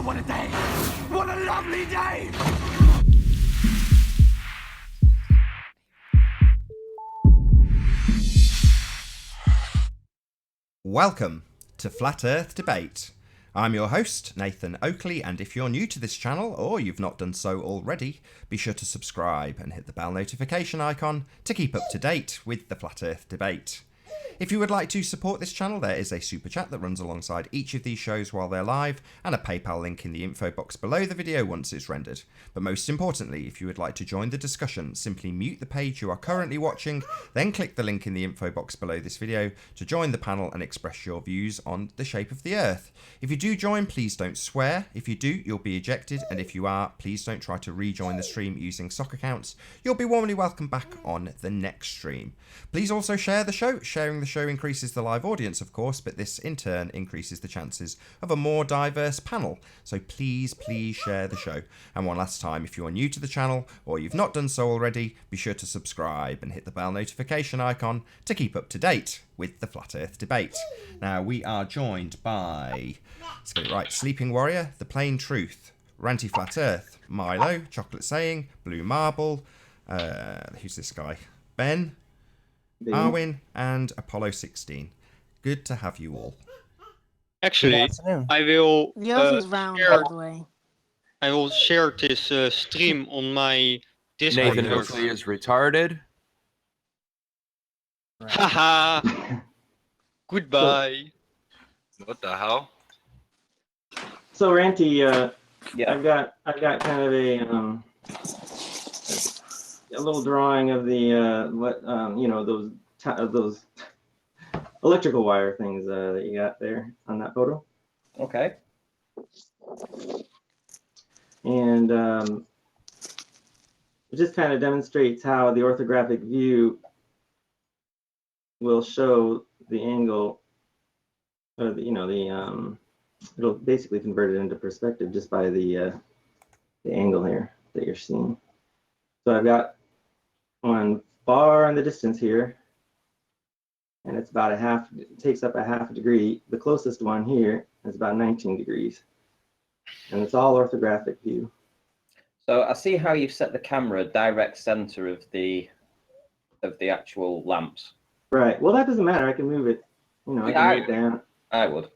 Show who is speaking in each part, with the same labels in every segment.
Speaker 1: Oh, what a day! What a lovely day!
Speaker 2: Welcome to Flat Earth Debate. I'm your host, Nathan Oakley, and if you're new to this channel, or you've not done so already, be sure to subscribe and hit the bell notification icon to keep up to date with the Flat Earth Debate. If you would like to support this channel, there is a super chat that runs alongside each of these shows while they're live, and a PayPal link in the info box below the video once it's rendered. But most importantly, if you would like to join the discussion, simply mute the page you are currently watching, then click the link in the info box below this video to join the panel and express your views on the shape of the Earth. If you do join, please don't swear. If you do, you'll be ejected, and if you are, please don't try to rejoin the stream using sock accounts. You'll be warmly welcome back on the next stream. Please also share the show. Sharing the show increases the live audience, of course, but this in turn increases the chances of a more diverse panel. So please share the show. And one last time, if you are new to the channel or you've not done so already, be sure to subscribe and hit the bell notification icon to keep up to date with the Flat Earth Debate. Now, we are joined by, let's get it right, Sleeping Warrior, The Plain Truth, Ranty Flat Earth, Milo, Chocolate Saying, Blue Marble, who's this guy? Ben, Arwin, and Apollo 16. Good to have you all.
Speaker 3: Actually, I will
Speaker 4: Yours is round, by the way.
Speaker 3: I will share this stream on my Discord.
Speaker 5: Nathan Oakley is retarded.
Speaker 3: Haha. Goodbye.
Speaker 6: What the hell?
Speaker 7: So Ranty,
Speaker 5: Yeah.
Speaker 7: I've got kind of a little drawing of the those electrical wire things that you got there on that photo,
Speaker 5: Okay.
Speaker 7: and it just kind of demonstrates how the orthographic view will show the angle, or it'll basically convert it into perspective just by the angle here that you're seeing. So I've got one far in the distance here, and it's about it takes up a half a degree. The closest one here is about 19 degrees, and it's all orthographic view.
Speaker 5: So I see how you've set the camera direct center of the actual lamps.
Speaker 7: Right. Well, that doesn't matter. I can move it. I can move it down.
Speaker 5: I would.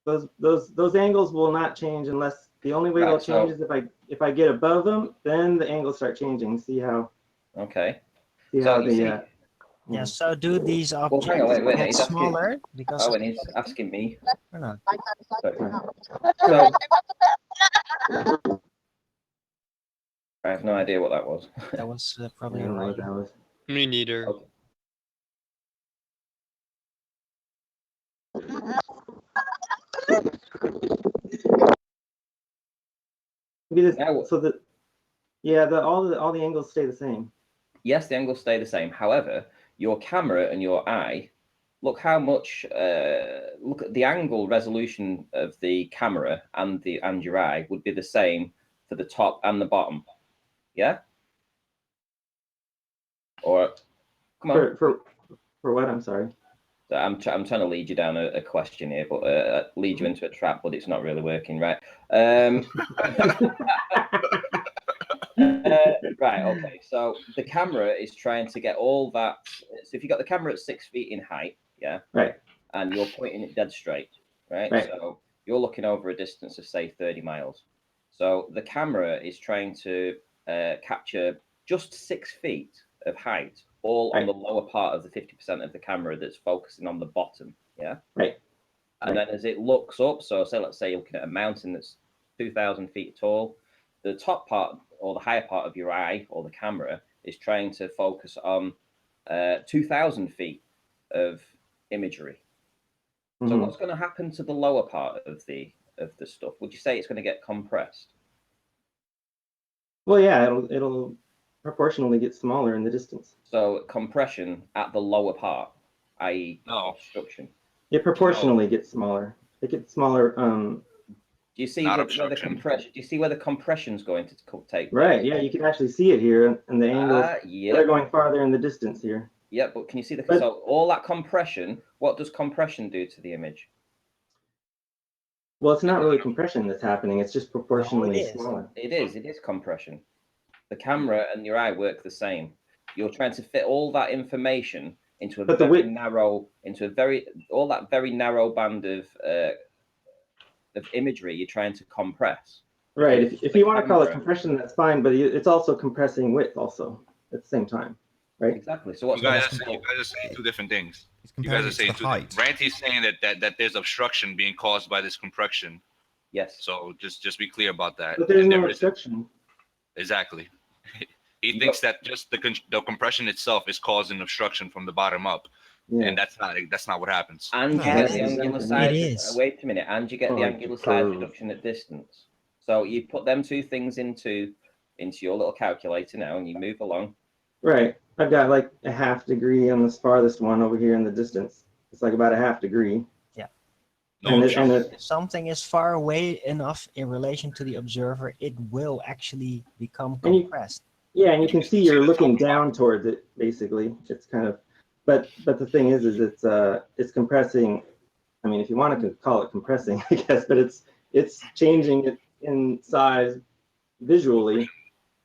Speaker 7: Those angles will not change unless the only way they'll change is if I get above them, then the angles start changing. See how?
Speaker 5: Okay.
Speaker 7: See
Speaker 5: So
Speaker 7: how
Speaker 5: you see-
Speaker 4: Yeah, so do these objects
Speaker 5: hang on, wait,
Speaker 4: get
Speaker 5: he's asking-
Speaker 4: smaller? Because
Speaker 5: Oh, and he's asking me.
Speaker 4: or not?
Speaker 5: So, I have no idea what that was.
Speaker 4: That was
Speaker 7: I
Speaker 4: probably
Speaker 7: don't know
Speaker 4: right.
Speaker 7: what that was.
Speaker 3: Me neither.
Speaker 5: Okay.
Speaker 7: Look at
Speaker 5: Now-
Speaker 7: this. So all the angles stay the same.
Speaker 5: Yes, the angles stay the same. However, your camera and your eye, look how much. Look at the angle resolution of the camera and your eye would be the same for the top and the bottom. Yeah. Or come on.
Speaker 7: For what? I'm sorry.
Speaker 5: So I'm trying to lead you down a question here, but lead you into a trap, but it's not really working, right? Right, okay. So the camera is trying to get all that. So if you got the camera at 6 feet in height, yeah,
Speaker 7: Right.
Speaker 5: and you're pointing it dead straight, right?
Speaker 7: Right.
Speaker 5: So you're looking over a distance of say 30 miles. So the camera is trying to capture just 6 feet of height, all on
Speaker 7: Right.
Speaker 5: the lower part of the 50% of the camera that's focusing on the bottom, yeah.
Speaker 7: Right.
Speaker 5: And then as it looks up, so let's say you're looking at a mountain that's 2,000 feet tall, the top part or the higher part of your eye or the camera is trying to focus on 2,000 feet of imagery. So
Speaker 7: Mhm.
Speaker 5: what's going to happen to the lower part of the stuff? Would you say it's going to get compressed?
Speaker 7: Well, yeah, it'll proportionally get smaller in the distance.
Speaker 5: So compression at the lower part, i.e.
Speaker 6: No.
Speaker 5: obstruction.
Speaker 7: It proportionally gets smaller. It gets smaller.
Speaker 5: Do you see
Speaker 6: Not
Speaker 5: where the
Speaker 6: obstruction.
Speaker 5: compression? Do you see where the compression's going to take place?
Speaker 7: Right. Yeah, you can actually see it here, and the angles
Speaker 5: Yeah.
Speaker 7: they're going farther in the distance here.
Speaker 5: Yeah, but can you see the
Speaker 7: But-
Speaker 5: so all that compression? What does compression do to the image?
Speaker 7: Well, it's not really compression that's happening. It's just proportionally
Speaker 4: is.
Speaker 7: smaller.
Speaker 5: It is compression. The camera and your eye work the same. You're trying to fit all that information into a very narrow band of imagery you're trying to compress.
Speaker 7: Right. If you want to call it compression, that's fine, but it's also compressing width also at the same time, right?
Speaker 5: Exactly. So what's
Speaker 6: you guys are saying two different things. You guys are saying two. Ranty's saying that there's obstruction being caused by this compression.
Speaker 5: Yes.
Speaker 6: So just be clear about that.
Speaker 7: But there's no obstruction.
Speaker 6: Exactly. He thinks that just the compression itself is causing obstruction from the bottom up, and that's not what happens.
Speaker 5: And you get the angular size. Wait a minute. And you get the angular size reduction at distance. So you put them two things into your little calculator now, and you move along.
Speaker 7: Right. I've got like a half degree on this farthest one over here in the distance. It's like about a half degree.
Speaker 4: Yeah.
Speaker 7: If
Speaker 4: something is far away enough in relation to the observer, it will actually become compressed.
Speaker 7: And you can see you're looking down towards it. Basically, it's kind of, but the thing is it's compressing. I mean, if you want to call it compressing, I guess, but it's changing it in size visually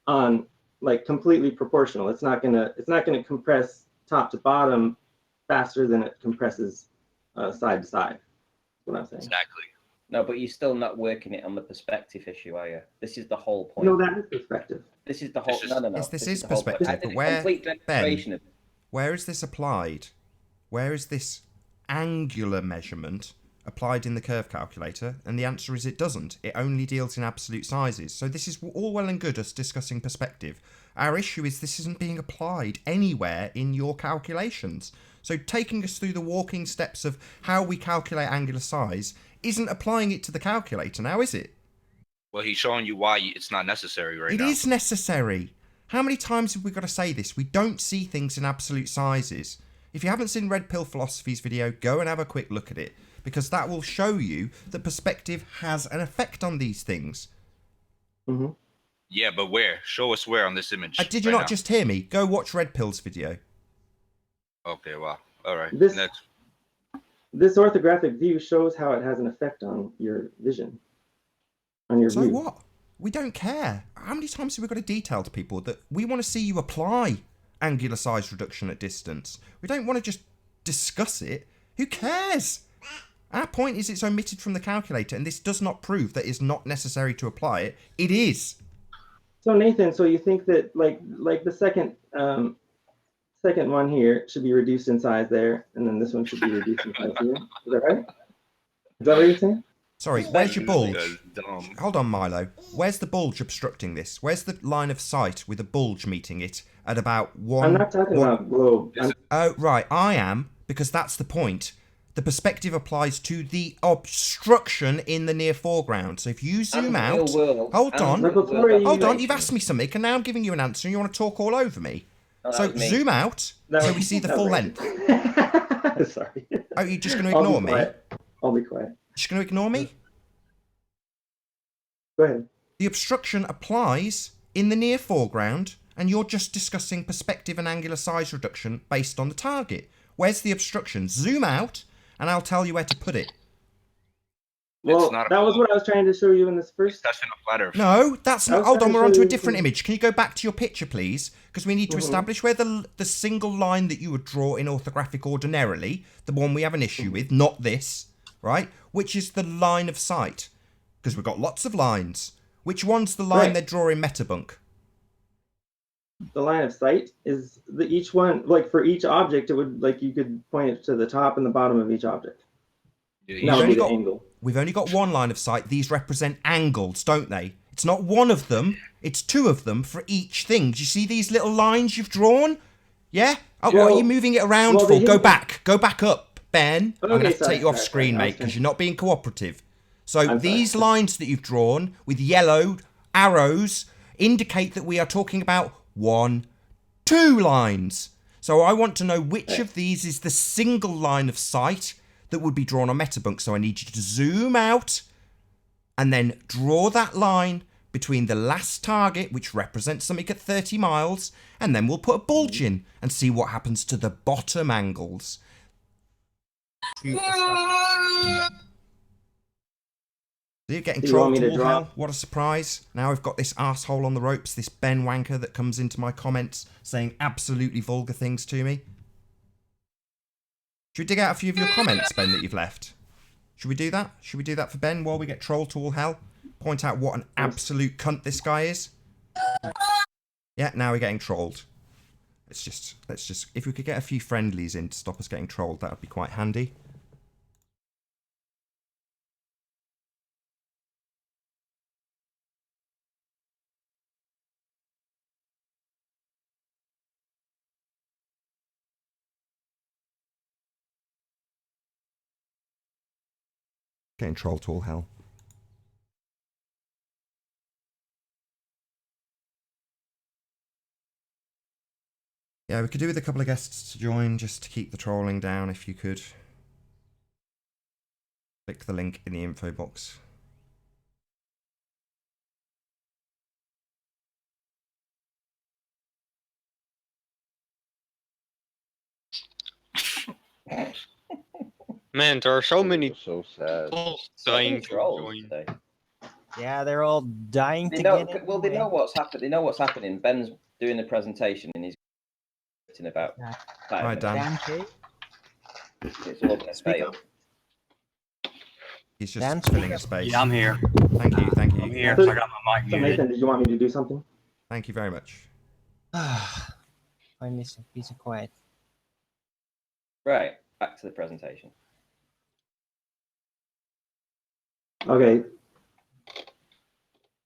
Speaker 7: on like completely proportional. It's not gonna compress top to bottom faster than it compresses side to side. That's what I'm saying.
Speaker 6: Exactly.
Speaker 5: No, but you're still not working it on the perspective issue, are you? This is the whole point.
Speaker 7: No, that is perspective.
Speaker 5: This is the whole. No.
Speaker 2: Yes, this is perspective. But where is this applied? Where is this angular measurement applied in the curve calculator? And the answer is it doesn't. It only deals in absolute sizes. So this is all well and good us discussing perspective. Our issue is this isn't being applied anywhere in your calculations. So taking us through the walking steps of how we calculate angular size isn't applying it to the calculator now, is it?
Speaker 6: Well, he's showing you why it's not necessary now.
Speaker 2: It is necessary. How many times have we got to say this? We don't see things in absolute sizes. If you haven't seen Red Pill Philosophy's video, go and have a quick look at it, because that will show you that perspective has an effect on these things.
Speaker 7: Mm-hmm.
Speaker 6: Yeah, but where? Show us where on this image.
Speaker 2: Did you not just hear me? Go watch Red Pill's video.
Speaker 6: Okay, well, all right.
Speaker 7: Next. This orthographic view shows how it has an effect on your vision, on your view.
Speaker 2: So what? We don't care. How many times have we got to detail to people that we want to see you apply angular size reduction at distance? We don't want to just discuss it. Who cares? Our point is it's omitted from the calculator, and this does not prove that it's not necessary to apply it. It is.
Speaker 7: So Nathan, so you think that like the second one here should be reduced in size there, and then this one should be reduced in size here. Is that right? Is that what you're saying?
Speaker 2: Sorry, where's your bulge? Hold on, Milo. Where's the bulge obstructing this? Where's the line of sight with a bulge meeting it at about one?
Speaker 7: I'm not talking about globe.
Speaker 2: Oh, right, I am, because that's the point. The perspective applies to the obstruction in the near foreground. So if you zoom out... Hold on, you've asked me something, and now I'm giving you an answer, and you want to talk all over me. So zoom out so we see the full length.
Speaker 7: Sorry.
Speaker 2: Oh, you're just going to ignore me?
Speaker 7: I'll be quiet.
Speaker 2: Just going to ignore me?
Speaker 7: Go ahead.
Speaker 2: The obstruction applies in the near foreground, and you're just discussing perspective and angular size reduction based on the target. Where's the obstruction? Zoom out, and I'll tell you where to put it.
Speaker 7: Well, that was what I was trying to show you in this first.
Speaker 6: That's in a flatter.
Speaker 2: No, that's not. Hold on, we're on to a different image. Can you go back to your picture, please? Because we need to establish where the single line that you would draw in orthographic ordinarily, the one we have an issue with, not this, right? Which is the line of sight. Because we've got lots of lines. Which one's the line they're drawing Metabunk?
Speaker 7: The line of sight is each one, like for each object, it would, like you could point it to the top and the bottom of each object.
Speaker 2: We've only got one line of sight. These represent angles, don't they? It's not one of them. It's two of them for each thing. Do you see these little lines you've drawn? Yeah? Oh, what are you moving it around for? Go back. Go back up, Ben. I'm going to have to take you off screen, mate, because you're not being cooperative. So these lines that you've drawn with yellow arrows indicate that we are talking about 1, 2 lines. So I want to know which of these is the single line of sight that would be drawn on Metabunk. So I need you to zoom out and then draw that line between the last target, which represents something at 30 miles, and then we'll put a bulge in and see what happens to the bottom angles. So you're getting
Speaker 7: Do you want
Speaker 2: trolled
Speaker 7: me
Speaker 2: to
Speaker 7: to
Speaker 2: all
Speaker 7: draw?
Speaker 2: hell. What a surprise. Now I've got this asshole on the ropes, this Ben Wanker that comes into my comments saying absolutely vulgar things to me. Should we dig out a few of your comments, Ben, that you've left? Should we do that? Should we do that for Ben while we get trolled to all hell? Point out what an absolute cunt this guy is? Yeah, now we're getting trolled. Let's just, if we could get a few friendlies in to stop us getting trolled, that would be quite handy. Getting trolled to all hell. Yeah, we could do with a couple of guests to join just to keep the trolling down if you could. Click the link in the info box.
Speaker 3: Man, there are so many
Speaker 8: So sad.
Speaker 3: trolls
Speaker 5: So many
Speaker 3: trying to
Speaker 5: trolls
Speaker 3: join.
Speaker 5: today.
Speaker 4: Yeah, they're all dying
Speaker 5: They
Speaker 4: to
Speaker 5: know,
Speaker 4: get in.
Speaker 5: well, they know what's happening. They know what's happening. Ben's doing the presentation and he's in about
Speaker 4: Yeah.
Speaker 5: 5
Speaker 2: Right,
Speaker 5: minutes.
Speaker 2: Dan.
Speaker 4: Dan K?
Speaker 5: It's all going to
Speaker 4: Speak
Speaker 5: fail.
Speaker 4: up.
Speaker 2: He's
Speaker 4: Dan,
Speaker 2: just filling
Speaker 4: speak
Speaker 2: a
Speaker 4: up.
Speaker 2: space.
Speaker 9: Yeah, I'm here.
Speaker 2: Thank you, thank you.
Speaker 9: I'm here. I got my mic
Speaker 7: So
Speaker 9: muted.
Speaker 7: Nathan, did you want me to do something?
Speaker 2: Thank you very much.
Speaker 4: Finally, some peace and quiet.
Speaker 5: Right, back to the presentation.
Speaker 7: Okay.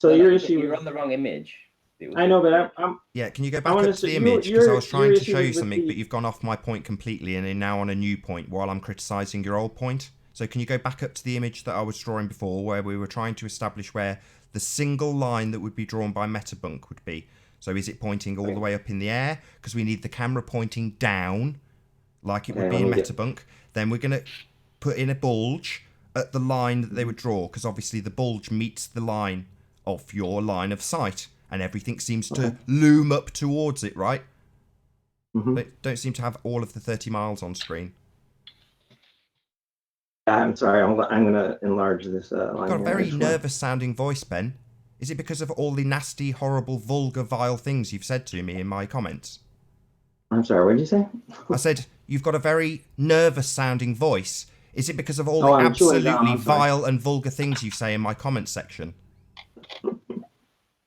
Speaker 7: So
Speaker 5: No,
Speaker 7: your
Speaker 5: you-
Speaker 7: issue.
Speaker 5: You're on the wrong image. It was-
Speaker 7: I know, but I'm
Speaker 2: Yeah, can you go
Speaker 7: I
Speaker 2: back
Speaker 7: wanna
Speaker 2: up to the
Speaker 7: say-
Speaker 2: image? Because I was trying
Speaker 7: your
Speaker 2: to show
Speaker 7: issue
Speaker 2: you
Speaker 7: was with
Speaker 2: something,
Speaker 7: the-
Speaker 2: but you've gone off my point completely and are now on a new point while I'm criticising your old point. So can you go back up to the image that I was drawing before where we were trying to establish where the single line that would be drawn by Metabunk would be? So is it pointing all the way up in the air? Because we need the camera pointing down like it would be in Metabunk. Then we're going to put in a bulge at the line that they would draw, because obviously the bulge meets the line of your line of sight and everything seems to loom up towards it, right? They don't seem to have all of the 30 miles on screen.
Speaker 7: I'm sorry. I'm going to enlarge this line.
Speaker 2: You've got a
Speaker 7: here. I
Speaker 2: very
Speaker 7: just want-
Speaker 2: nervous sounding voice, Ben. Is it because of all the nasty, horrible, vulgar, vile things you've said to me in my comments?
Speaker 7: I'm sorry. What did you say?
Speaker 2: I said, you've got a very nervous sounding voice. Is it because of all
Speaker 7: Oh,
Speaker 2: the
Speaker 7: I'm chewing down,
Speaker 2: absolutely
Speaker 7: I'm sorry.
Speaker 2: vile and vulgar things you say in my comment section?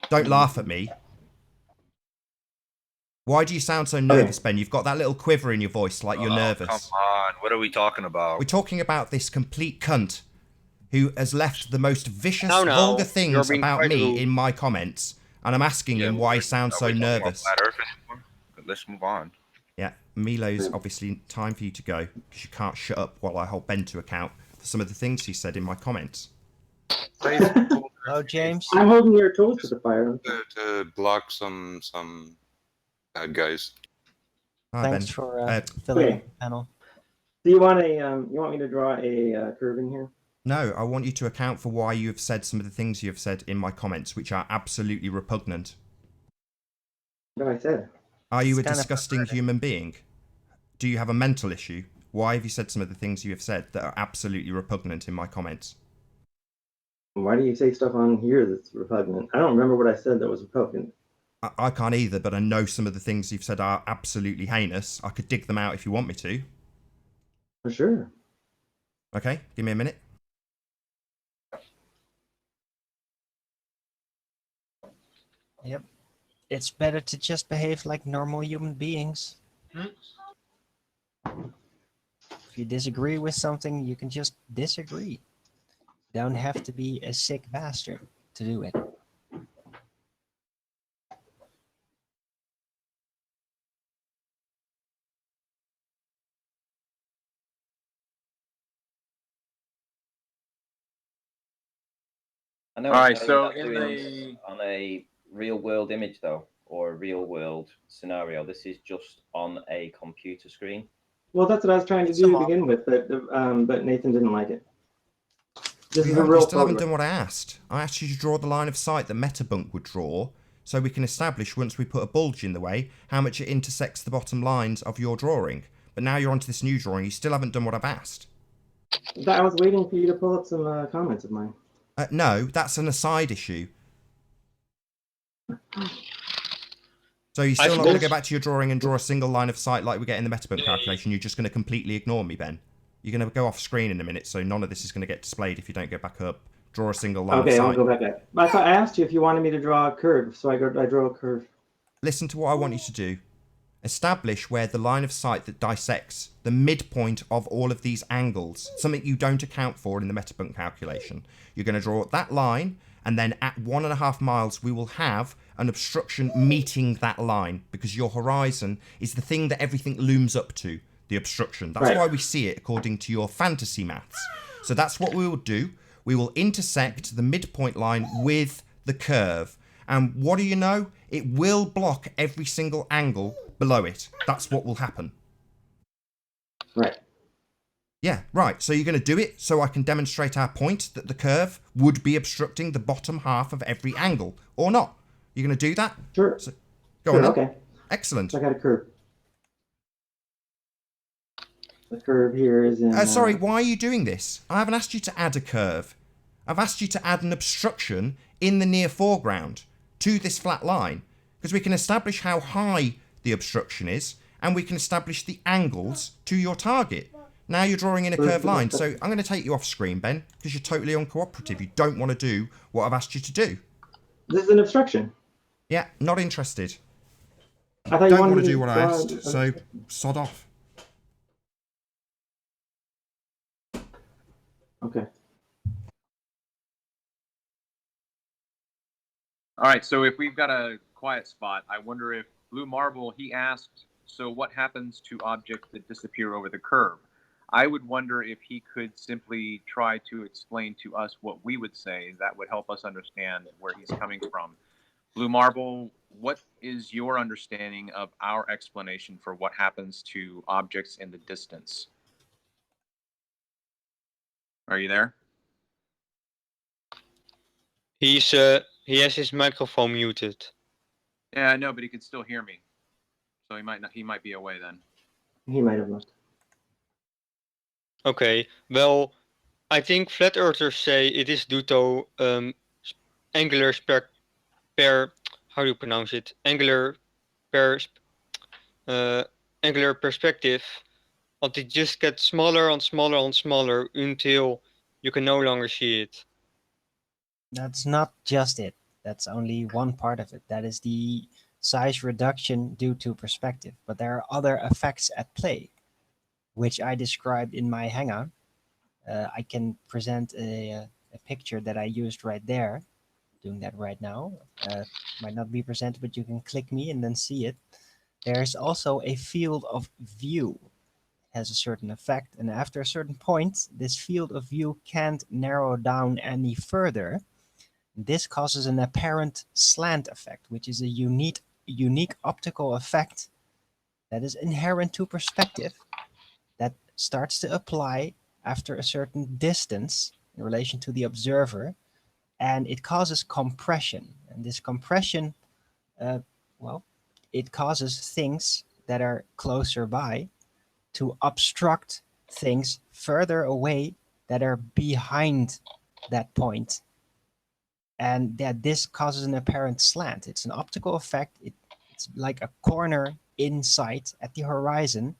Speaker 2: Don't laugh at me. Why do you sound so nervous, Ben? You've got that little quiver in your voice like you're nervous.
Speaker 6: Come on, what are we talking about?
Speaker 2: We're talking about this complete cunt who has left the most vicious,
Speaker 3: No,
Speaker 2: vulgar
Speaker 3: you're
Speaker 2: things
Speaker 3: being
Speaker 2: about
Speaker 3: quite
Speaker 2: me
Speaker 3: rude.
Speaker 2: in my comments, and I'm asking him why he sounds so nervous.
Speaker 6: Let's move on.
Speaker 2: Yeah, Milo's obviously time for you to go because you can't shut up while I hold Ben to account for some of the things he said in my comments.
Speaker 4: Hello, James.
Speaker 7: I'm holding your toes to the fire.
Speaker 8: To block some bad guys.
Speaker 2: Hi,
Speaker 4: Thanks
Speaker 2: Ben.
Speaker 4: for filling
Speaker 7: okay.
Speaker 4: the panel.
Speaker 7: Do you want you want me to draw a curve in here?
Speaker 2: No, I want you to account for why you have said some of the things you have said in my comments, which are absolutely repugnant.
Speaker 7: What have I said?
Speaker 2: Are you a
Speaker 4: It's kind of
Speaker 2: disgusting
Speaker 4: perverted.
Speaker 2: human being? Do you have a mental issue? Why have you said some of the things you have said that are absolutely repugnant in my comments?
Speaker 7: Why do you say stuff on here that's repugnant? I don't remember what I said that was repugnant.
Speaker 2: I can't either, but I know some of the things you've said are absolutely heinous. I could dig them out if you want me to.
Speaker 7: For sure.
Speaker 2: Okay, give me a minute.
Speaker 4: Yep. It's better to just behave like normal human beings. If you disagree with something, you can just disagree. You don't have to be a sick bastard to do it.
Speaker 5: I know.
Speaker 10: Alright,
Speaker 5: I know
Speaker 10: so
Speaker 5: you're not
Speaker 10: in
Speaker 5: doing this on a real world image though, or a real world scenario. This is just on a computer screen.
Speaker 7: Well, that's what I was trying to
Speaker 4: It's
Speaker 7: do
Speaker 4: a
Speaker 7: to
Speaker 4: mock.
Speaker 7: begin with, but Nathan didn't like it. This
Speaker 2: You
Speaker 7: is a real
Speaker 2: still haven't
Speaker 7: photograph.
Speaker 2: done what I asked. I asked you to draw the line of sight that Metabunk would draw, so we can establish, once we put a bulge in the way, how much it intersects the bottom lines of your drawing. But now you're onto this new drawing, you still haven't done what I've asked.
Speaker 7: I was waiting for you to pull up some comments of mine.
Speaker 2: No, that's an aside issue. So you're still not going to go back to your drawing and draw a single line of sight like we get in the metabunk calculation. You're just going to completely ignore me, Ben. You're going to go off screen in a minute, so none of this is going to get displayed if you don't go back up. Draw a single line of
Speaker 7: Okay,
Speaker 2: sight.
Speaker 7: I'll go back up. I thought I asked you if you wanted me to draw a curve, so I draw a curve.
Speaker 2: Listen to what I want you to do. Establish where the line of sight that dissects the midpoint of all of these angles, something you don't account for in the metabunk calculation. You're going to draw that line, and then at 1.5 miles, we will have an obstruction meeting that line, because your horizon is the thing that everything looms up to, the obstruction. That's
Speaker 7: Right.
Speaker 2: why we see it according to your fantasy maths. So that's what we will do. We will intersect the midpoint line with the curve. And what do you know? It will block every single angle below it. That's what will happen.
Speaker 7: Right.
Speaker 2: Yeah, right. So you're going to do it so I can demonstrate our point that the curve would be obstructing the bottom half of every angle, or not? You're going to do that?
Speaker 7: Sure.
Speaker 2: So, go
Speaker 7: Sure,
Speaker 2: on then.
Speaker 7: okay.
Speaker 2: Excellent.
Speaker 7: So I got a curve. The curve here is in...
Speaker 2: Sorry, why are you doing this? I haven't asked you to add a curve. I've asked you to add an obstruction in the near foreground to this flat line, because we can establish how high the obstruction is, and we can establish the angles to your target. Now you're drawing in a curved line, so I'm going to take you off screen, Ben, because you're totally uncooperative. You don't want to do what I've asked you to do.
Speaker 7: This is an obstruction.
Speaker 2: Yeah, not interested.
Speaker 7: I thought you
Speaker 2: Don't
Speaker 7: wanted
Speaker 2: want
Speaker 7: me
Speaker 2: to do what I
Speaker 7: draw
Speaker 2: asked, so sod off.
Speaker 7: Okay.
Speaker 9: All right, so if we've got a quiet spot, I wonder if Blue Marble, he asked, so what happens to objects that disappear over the curve? I would wonder if he could simply try to explain to us what we would say. That would help us understand where he's coming from. Blue Marble, what is your understanding of our explanation for what happens to objects in the distance? Are you there?
Speaker 3: He has his microphone muted.
Speaker 9: Yeah, I know, but he can still hear me. So he might not. He might be away then.
Speaker 7: He might have left.
Speaker 3: Okay, well, I think flat earthers say it is due to angular how do you pronounce it? Angular perspective. But it just gets smaller and smaller and smaller until you can no longer see it.
Speaker 4: That's not just it. That's only one part of it. That is the size reduction due to perspective. But there are other effects at play, which I described in my hangout. I can present a picture that I used right there. Doing that right now. Might not be presented, but you can click me and then see it. There's also a field of view. It has a certain effect, and after a certain point, this field of view can't narrow down any further. This causes an apparent slant effect, which is a unique optical effect that is inherent to perspective that starts to apply after a certain distance in relation to the observer, and it causes compression. And this compression, it causes things that are closer by to obstruct things further away that are behind that point. And that this causes an apparent slant. It's an optical effect. It's like a corner in sight at the horizon.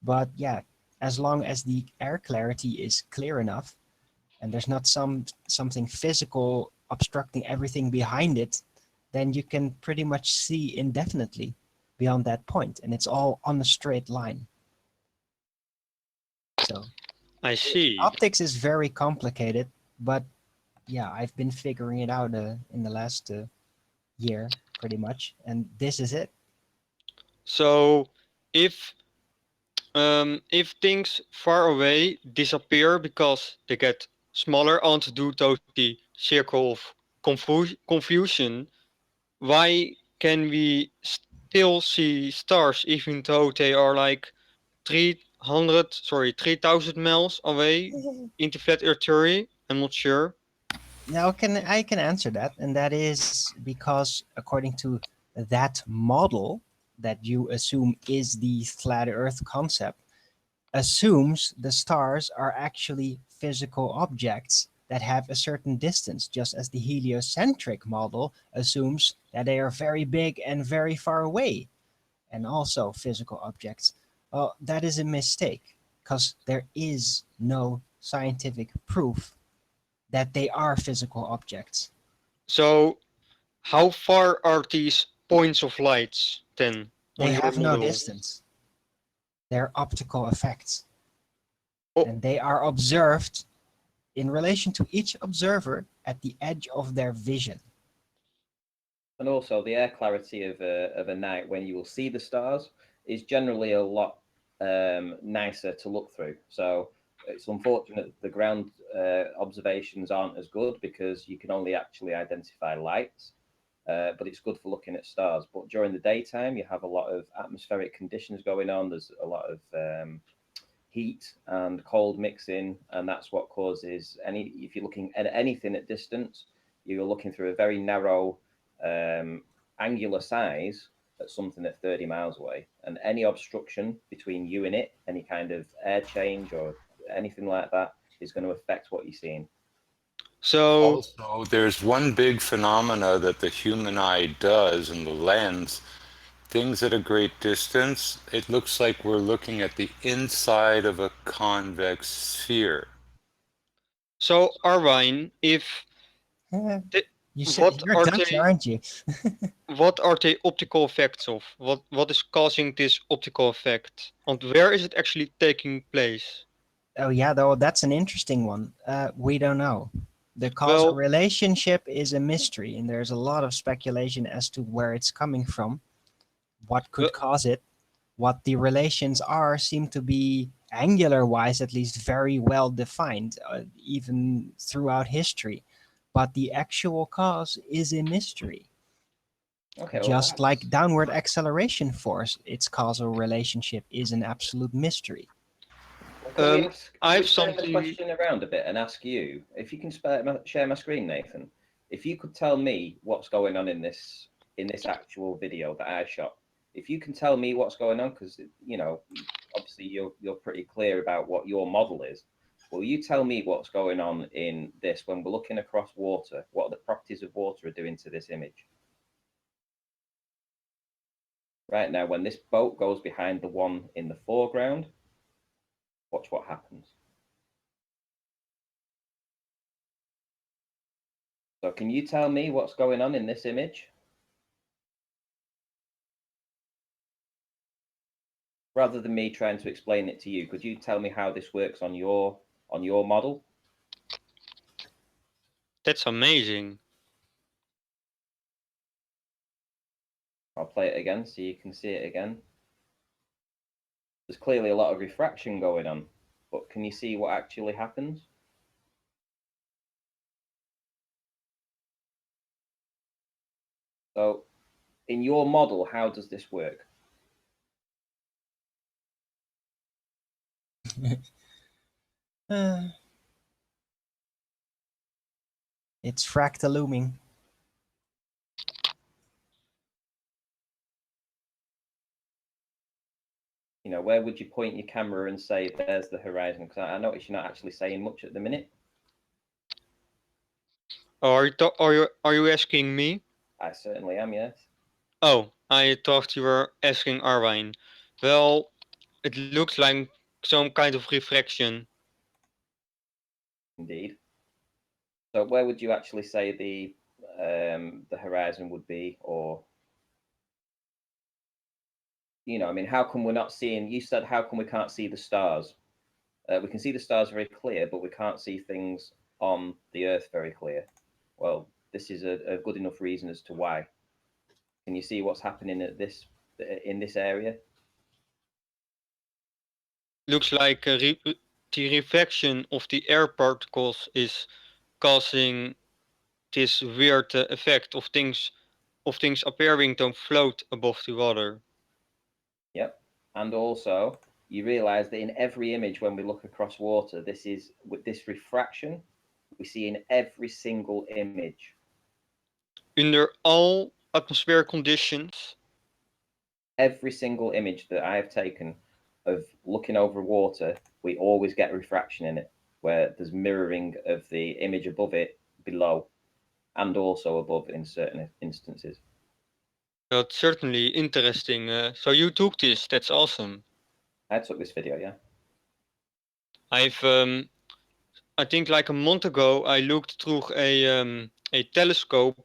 Speaker 4: But yeah, as long as the air clarity is clear enough and there's not something physical obstructing everything behind it, then you can pretty much see indefinitely beyond that point. And it's all on a straight line. So
Speaker 3: I see.
Speaker 4: Optics is very complicated, but yeah, I've been figuring it out in the last year, pretty much, and this is it.
Speaker 3: So, if things far away disappear because they get smaller and due to the circle of confusion, why can we still see stars even though they are like 3,000 miles away into flat Earth theory? I'm not sure.
Speaker 4: Now I can answer that, and that is because according to that model that you assume is the flat Earth concept, assumes the stars are actually physical objects that have a certain distance, just as the heliocentric model assumes that they are very big and very far away, and also physical objects. Well, that is a mistake, because there is no scientific proof that they are physical objects.
Speaker 3: So how far are these points of lights then
Speaker 4: They
Speaker 3: on your
Speaker 4: have no
Speaker 3: model?
Speaker 4: distance. They're optical effects.
Speaker 3: Oh.
Speaker 4: And they are observed in relation to each observer at the edge of their vision.
Speaker 5: And also, the air clarity of a night when you will see the stars is generally a lot nicer to look through. So it's unfortunate the ground observations aren't as good because you can only actually identify lights. But it's good for looking at stars. But during the daytime, you have a lot of atmospheric conditions going on. There's a lot of heat and cold mixing, and that's what causes if you're looking at anything at distance, you're looking through a very narrow angular size at something at 30 miles away, and any obstruction between you and it, any kind of air change or anything like that, is going to affect what you're seeing.
Speaker 3: So
Speaker 8: Also, there's one big phenomena that the human eye does in the lens. Things at a great distance, it looks like we're looking at the inside of a convex sphere.
Speaker 3: so Arwine, if
Speaker 4: You're Dutch, aren't you?
Speaker 3: what are the optical effects of? What is causing this optical effect? And where is it actually taking place?
Speaker 4: Oh yeah, though that's an interesting one. We don't know. The causal
Speaker 3: Well,
Speaker 4: relationship is a mystery, and there's a lot of speculation as to where it's coming from, what could
Speaker 3: Well-
Speaker 4: cause it. What the relations are seem to be angular-wise, at least, very well defined, even throughout history. But the actual cause is a mystery.
Speaker 5: Okay,
Speaker 4: Just like downward acceleration force, its causal relationship is an absolute mystery.
Speaker 3: I have
Speaker 5: turn
Speaker 3: something.
Speaker 5: the question around a bit and ask you if you can share my screen, Nathan. If you could tell me what's going on in this actual video that I shot, if you can tell me what's going on, because obviously you're pretty clear about what your model is. Will you tell me what's going on in this when we're looking across water? What the properties of water are doing to this image? Right now, when this boat goes behind the one in the foreground, watch what happens. So can you tell me what's going on in this image? Rather than me trying to explain it to you, could you tell me how this works on your model?
Speaker 3: That's amazing.
Speaker 5: I'll play it again so you can see it again. There's clearly a lot of refraction going on, but can you see what actually happens? So in your model, how does this work?
Speaker 4: It's fractaluming.
Speaker 5: Where would you point your camera and say, there's the horizon? Because I notice you're not actually saying much at the minute.
Speaker 3: Are you asking me?
Speaker 5: I certainly am, yes.
Speaker 3: Oh, I thought you were asking Arwine. Well, it looks like some kind of refraction.
Speaker 5: Indeed. So where would you actually say the horizon would be, or how come we're not seeing? You said how come we can't see the stars? We can see the stars very clear, but we can't see things on the Earth very clear. Well, this is a good enough reason as to why. Can you see what's happening in this area?
Speaker 3: Looks like the refraction of the air particles is causing this weird effect of things appearing to float above the water.
Speaker 5: Yep. And also, you realize that in every image when we look across water, with this refraction we see in every single image.
Speaker 3: Under all atmospheric conditions?
Speaker 5: Every single image that I have taken of looking over water, we always get refraction in it. where there's mirroring of the image above it below, and also above in certain instances.
Speaker 3: That's certainly interesting. So you took this. That's awesome.
Speaker 5: I took this video, yeah.
Speaker 3: I think like a month ago, I looked through a telescope,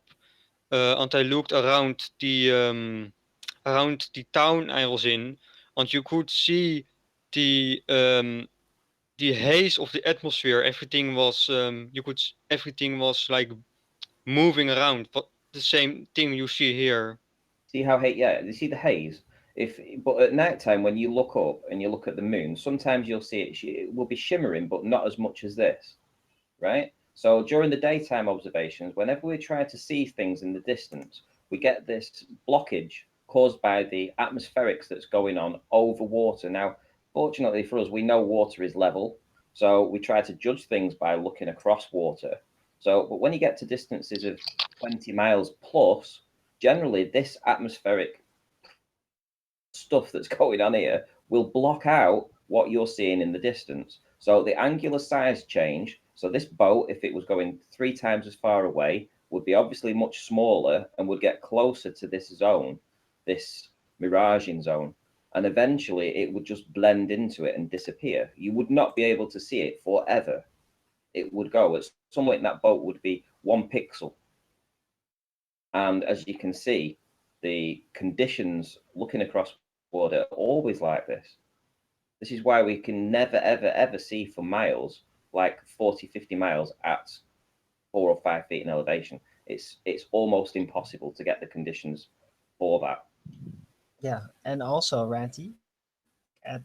Speaker 3: and I looked around the town I was in, and you could see the haze of the atmosphere. Everything was everything was like moving around. But the same thing you see here.
Speaker 5: See how you see the haze. But at night time when you look up and you look at the moon, sometimes you'll see it will be shimmering, but not as much as this, right? So during the daytime observations, whenever we try to see things in the distance, we get this blockage caused by the atmospherics that's going on over water. Now, fortunately for us, we know water is level, so we try to judge things by looking across water. So, but when you get to distances of 20 miles plus, generally this atmospheric stuff that's going on here will block out what you're seeing in the distance. So the angular size change. So this boat, if it was going 3 times as far away, would be obviously much smaller and would get closer to this zone, this miraging zone. And eventually it would just blend into it and disappear. You would not be able to see it forever. It would go at some point, that boat would be 1 pixel. And as you can see, the conditions looking across water are always like this. This is why we can never, ever, ever see for miles, like 40, 50 miles at 4 or 5 feet in elevation. It's almost impossible to get the conditions for that.
Speaker 4: Yeah, and also, Ranty, at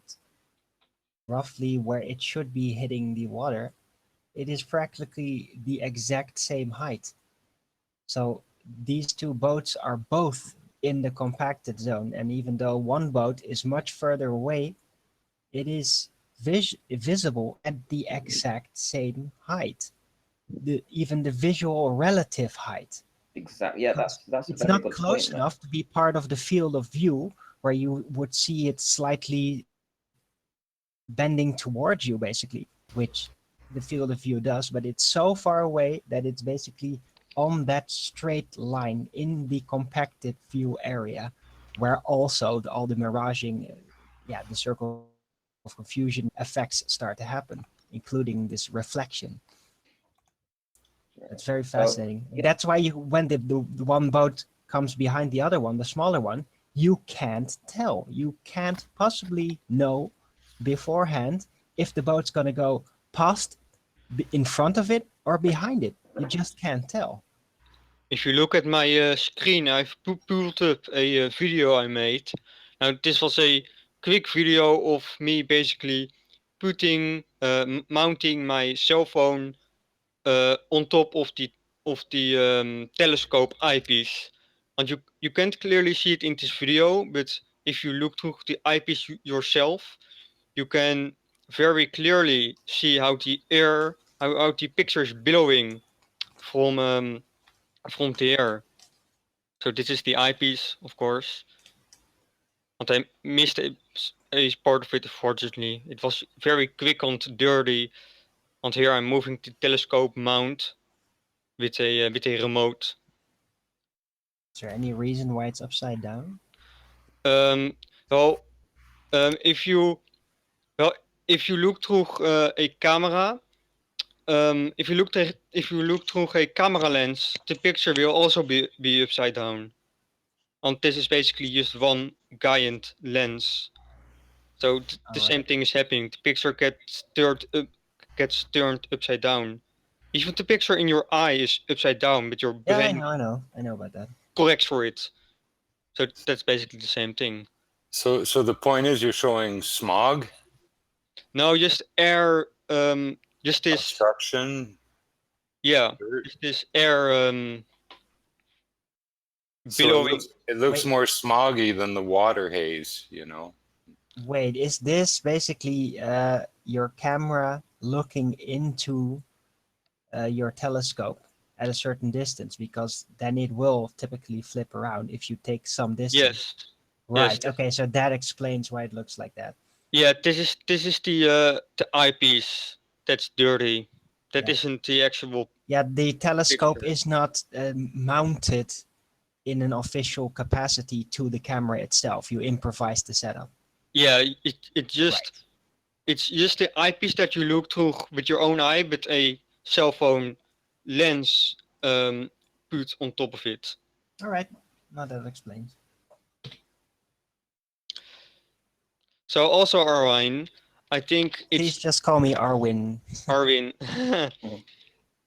Speaker 4: roughly where it should be hitting the water, it is practically the exact same height. So these two boats are both in the compacted zone, and even though one boat is much further away, it is visible at the exact same height. Even the visual relative height.
Speaker 5: Exactly. Yeah, that's a
Speaker 4: It's
Speaker 5: very
Speaker 4: not
Speaker 5: good
Speaker 4: close
Speaker 5: point.
Speaker 4: enough to be part of the field of view where you would see it slightly bending towards you, basically, which the field of view does, but it's so far away that it's basically on that straight line in the compacted view area, where also all the miraging, the circle of confusion effects start to happen, including this reflection. It's very fascinating.
Speaker 5: So, yeah.
Speaker 4: That's why when the one boat comes behind the other one, the smaller one, you can't tell. You can't possibly know beforehand if the boat's going to go past, in front of it, or behind it. You just can't tell.
Speaker 3: If you look at my screen, I've pulled up a video I made. Now this was a quick video of me basically mounting my cell phone on top of the telescope eyepiece, and you can't clearly see it in this video, but if you look through the eyepiece yourself, you can very clearly see how the how the picture is billowing from the air. So this is the eyepiece, of course. And I missed a part of it, unfortunately. It was very quick and dirty. And here I'm moving the telescope mount with a remote.
Speaker 4: Is there any reason why it's upside down?
Speaker 3: Well, if you look through a camera, if you look through a camera lens, the picture will also be upside down. And this is basically just one giant lens. So the same thing is happening. The picture gets turned upside down. Even the picture in your eye is upside down, but your brain
Speaker 4: I know about that.
Speaker 3: corrects for it. So that's basically the same thing.
Speaker 8: So the point is you're showing smog?
Speaker 3: No, just air. Just this
Speaker 8: obstruction.
Speaker 3: Yeah, just this air. Billowing.
Speaker 8: So it looks more smoggy than the water haze, you know.
Speaker 4: Wait, is this basically your camera looking into your telescope at a certain distance? Because then it will typically flip around if you take some distance.
Speaker 3: Yes.
Speaker 4: Right.
Speaker 3: Yes.
Speaker 4: Okay, so that explains why it looks like that.
Speaker 3: Yeah, this is the eyepiece. that's dirty. That
Speaker 4: Yeah.
Speaker 3: not the actual.
Speaker 4: Yeah, the telescope
Speaker 3: Picture.
Speaker 4: is not mounted in an official capacity to the camera itself. You improvise the setup.
Speaker 3: Yeah, it's just the eyepiece that you look through with your own eye, with a cell phone lens put on top of it.
Speaker 4: All right. Now that explains.
Speaker 3: So also Arwin, I think
Speaker 4: Please
Speaker 3: it's
Speaker 4: just call me Arwin.
Speaker 3: Arwin.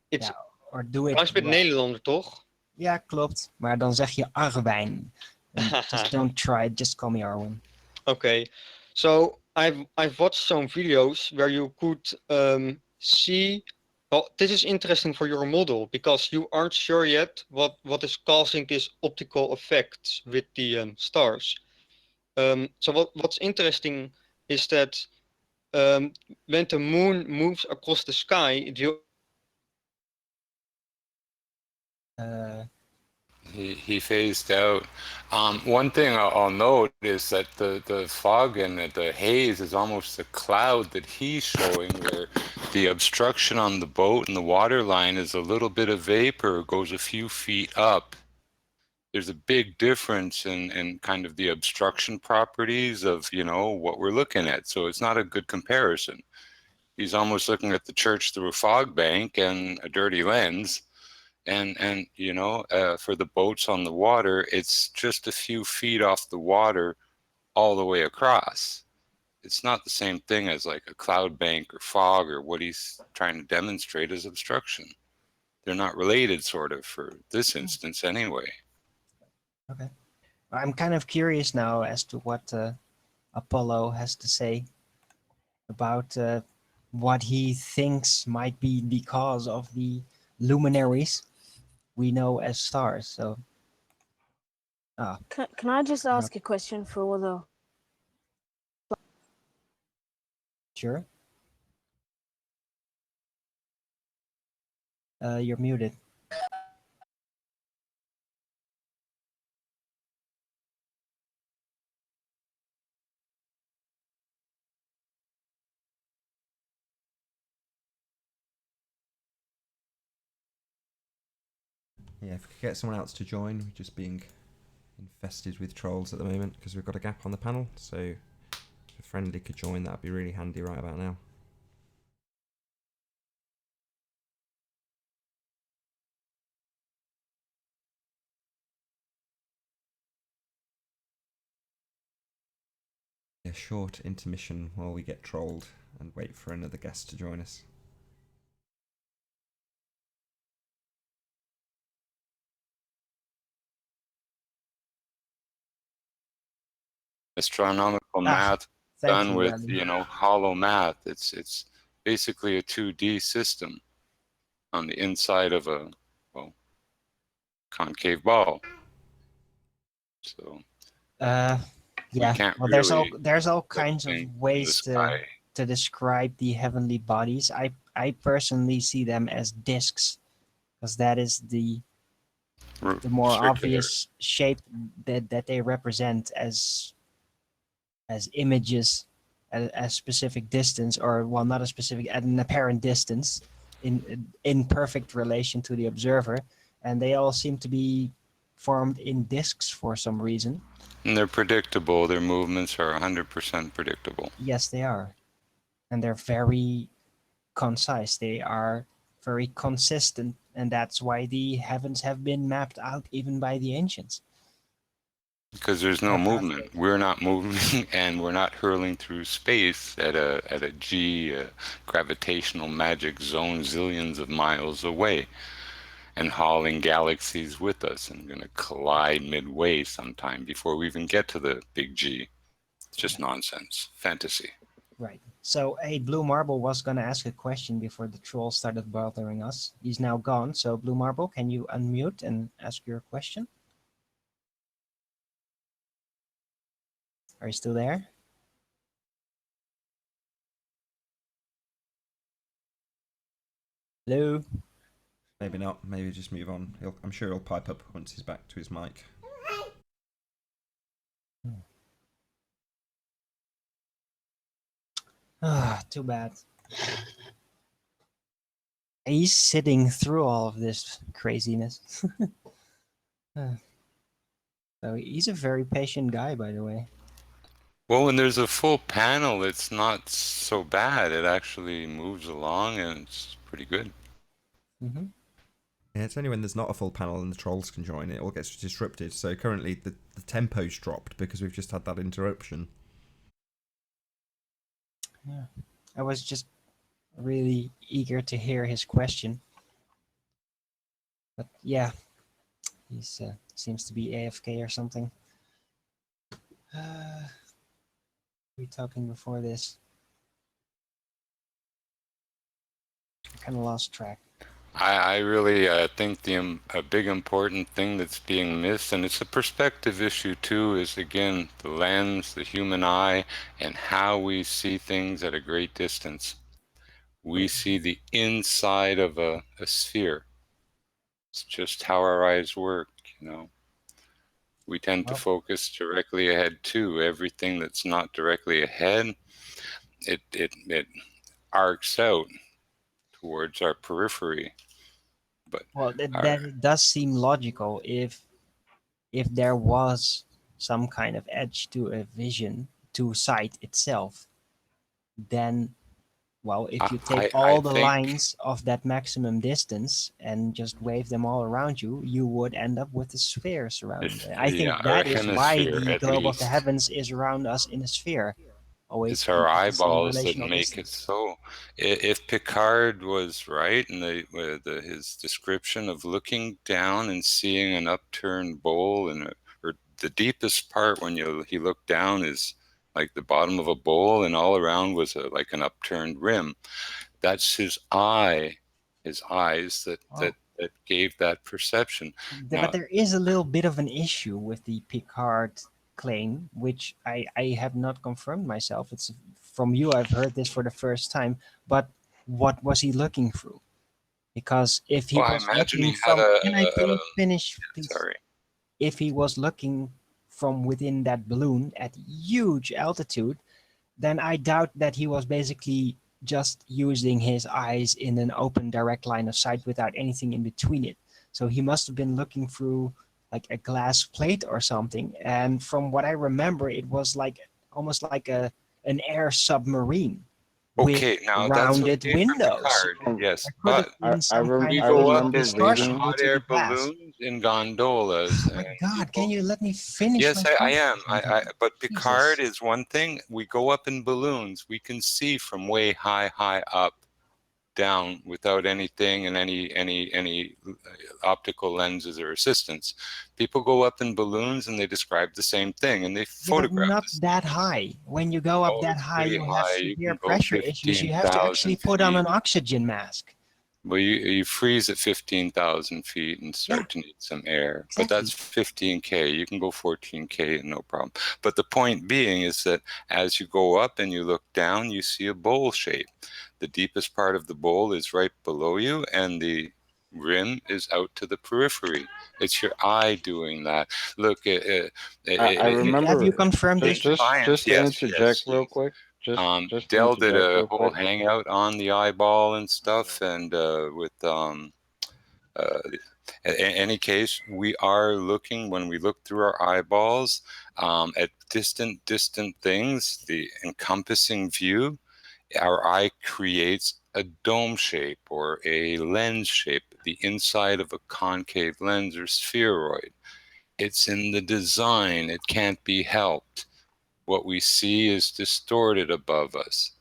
Speaker 3: It's
Speaker 4: Ja, or doe it.
Speaker 3: Frans met Nederlander, toch?
Speaker 4: Ja, klopt. Maar dan zeg je Arwijn. And just don't try it. Just call me Arwin.
Speaker 3: Okay, so I've watched some videos where you could see. Well, this is interesting for your model because you aren't sure yet what is causing this optical effect with the stars. So what's interesting is that when the moon moves across the sky, it will.
Speaker 8: He phased out. One thing I'll note is that the fog and the haze is almost a cloud that he's showing, where the obstruction on the boat and the water line is a little bit of vapor, goes a few feet up. There's a big difference in kind of the obstruction properties of, you know, what we're looking at. So it's not a good comparison. He's almost looking at the church through a fog bank and a dirty lens. And you know, for the boats on the water, it's just a few feet off the water all the way across. It's not the same thing as like a cloud bank or fog, or what he's trying to demonstrate as obstruction. They're not related, sort of, for this instance anyway.
Speaker 4: Okay. I'm kind of curious now as to what Apollo has to say about what he thinks might be the cause of the luminaries we know as stars. So,
Speaker 10: Can I just ask a question for the?
Speaker 4: Sure. You're muted.
Speaker 2: Yeah, if we could get someone else to join, we're just being infested with trolls at the moment because we've got a gap on the panel. So if a friendly could join, that'd be really handy right about now. A short intermission while we get trolled and wait for another guest to join us.
Speaker 8: Astronomical math
Speaker 4: Thank
Speaker 8: done
Speaker 4: you,
Speaker 8: with,
Speaker 4: Rally.
Speaker 8: you know, hollow math. It's basically a 2D system on the inside of a, well, concave ball. So
Speaker 4: Yeah.
Speaker 8: can't
Speaker 4: Well,
Speaker 8: really
Speaker 4: there's all
Speaker 8: look
Speaker 4: kinds of
Speaker 8: in the
Speaker 4: ways
Speaker 8: sky.
Speaker 4: to describe the heavenly bodies. I personally see them as disks, because that is the more
Speaker 8: Circular.
Speaker 4: obvious shape that they represent as images at a specific distance, or well, not a specific, at an apparent distance, in perfect relation to the observer, and they all seem to be formed in disks for some reason.
Speaker 8: And they're predictable. Their movements are 100% predictable.
Speaker 4: Yes, they are, and they're very concise. They are very consistent, and that's why the heavens have been mapped out even by the ancients.
Speaker 8: Because there's no
Speaker 4: Mapped out.
Speaker 8: movement. We're not moving, and we're not hurling through space at a G, gravitational magic zone zillions of miles away, and hauling galaxies with us, and going to collide midway sometime before we even get to the big G. It's just nonsense, fantasy.
Speaker 4: Right. So, Blue Marble was going to ask a question before the troll started bothering us. He's now gone. So, Blue Marble, can you unmute and ask your question? Are you still there? Hello?
Speaker 2: Maybe not. Maybe just move on. I'm sure he'll pipe up once he's back to his mic.
Speaker 4: Too bad. He's sitting through all of this craziness. So he's a very patient guy, by the way.
Speaker 8: Well, when there's a full panel, it's not so bad. It actually moves along and it's pretty good.
Speaker 4: Mm-hmm.
Speaker 2: Yeah, it's only when there's not a full panel and the trolls can join, it all gets disrupted. So currently the tempo's dropped because we've just had that interruption.
Speaker 4: Yeah. I was just really eager to hear his question. But yeah, he's seems to be AFK or something. We talking before this? I kind of lost track.
Speaker 8: I really think a big important thing that's being missed, and it's a perspective issue too, is again the lens, the human eye, and how we see things at a great distance. We see the inside of a sphere. It's just how our eyes work, you know. We tend to focus directly ahead too. Everything that's not directly ahead, it arcs out towards our periphery. But
Speaker 4: Well, that does seem logical if there was some kind of edge to a vision, to sight itself, then, well, if you take
Speaker 8: I
Speaker 4: all the
Speaker 8: think,
Speaker 4: lines of that maximum distance and just wave them all around you, you would end up with a sphere surrounding it. I think
Speaker 8: or
Speaker 4: that
Speaker 8: a
Speaker 4: is why
Speaker 8: hemisphere
Speaker 4: the
Speaker 8: at
Speaker 4: globe of the
Speaker 8: least.
Speaker 4: heavens is around us in a sphere, always
Speaker 8: It's our
Speaker 4: at the same
Speaker 8: eyeballs that
Speaker 4: relational
Speaker 8: make it
Speaker 4: distance.
Speaker 8: so. If Piccard was right in his description of looking down and seeing an upturned bowl, or the deepest part when he looked down is like the bottom of a bowl, and all around was like an upturned rim. That's his eyes that gave that perception. Now,
Speaker 4: But there is a little bit of an issue with the Piccard claim, which I have not confirmed myself. It's from you. I've heard this for the first time. But what was he looking through? Because if he
Speaker 8: well, I
Speaker 4: was
Speaker 8: imagine
Speaker 4: looking
Speaker 8: he had
Speaker 4: from, can I please finish, please?
Speaker 8: sorry.
Speaker 4: If he was looking from within that balloon at huge altitude, then I doubt that he was basically just using his eyes in an open direct line of sight without anything in between it. So he must have been looking through like a glass plate or something. And from what I remember, it was like almost like an air submarine with
Speaker 8: Okay, now that's
Speaker 4: rounded
Speaker 8: okay for
Speaker 4: windows.
Speaker 8: Picard, yes,
Speaker 4: There could have
Speaker 8: but
Speaker 4: been some kind
Speaker 8: we
Speaker 4: of
Speaker 8: go up
Speaker 4: visual
Speaker 8: in
Speaker 4: distortion due
Speaker 8: hot
Speaker 4: to the
Speaker 8: air
Speaker 4: glass.
Speaker 8: balloons in gondolas,
Speaker 4: My
Speaker 8: and
Speaker 4: God, can
Speaker 8: people.
Speaker 4: you let me finish my
Speaker 8: Yes, I
Speaker 4: question
Speaker 8: am.
Speaker 4: sometime?
Speaker 8: But Picard
Speaker 4: Jesus.
Speaker 8: is one thing. We go up in balloons. We can see from way high up down without anything and any optical lenses or assistance. People go up in balloons and they describe the same thing and they
Speaker 4: Yeah, but
Speaker 8: photograph
Speaker 4: not
Speaker 8: this.
Speaker 4: that high. When you go up
Speaker 8: Oh,
Speaker 4: that
Speaker 8: it's
Speaker 4: high,
Speaker 8: pretty
Speaker 4: you have
Speaker 8: high. You
Speaker 4: severe
Speaker 8: can go
Speaker 4: pressure issues. You have to actually
Speaker 8: 15,000
Speaker 4: put on
Speaker 8: feet.
Speaker 4: an oxygen mask.
Speaker 8: Well, you freeze at 15,000 feet and
Speaker 4: Yeah,
Speaker 8: start to need some air, but
Speaker 4: exactly.
Speaker 8: that's 15K. You can go 14K, no problem. But the point being is that as you go up and you look down, you see a bowl shape. The deepest part of the bowl is right below you, and the rim is out to the periphery. It's your eye doing that. Look,
Speaker 11: I
Speaker 4: Have you
Speaker 11: remember
Speaker 4: confirmed this?
Speaker 8: science,
Speaker 11: just to
Speaker 8: yes,
Speaker 11: interject real
Speaker 8: yes.
Speaker 11: quick. Just to
Speaker 8: Dell did
Speaker 11: interject
Speaker 8: a
Speaker 11: real
Speaker 8: whole
Speaker 11: quick.
Speaker 8: hangout on the eyeball and stuff, and with in any case, we are looking when we look through our eyeballs at distant things. The encompassing view, our eye creates a dome shape or a lens shape, the inside of a concave lens or spheroid. It's in the design. It can't be helped. What we see is distorted above us.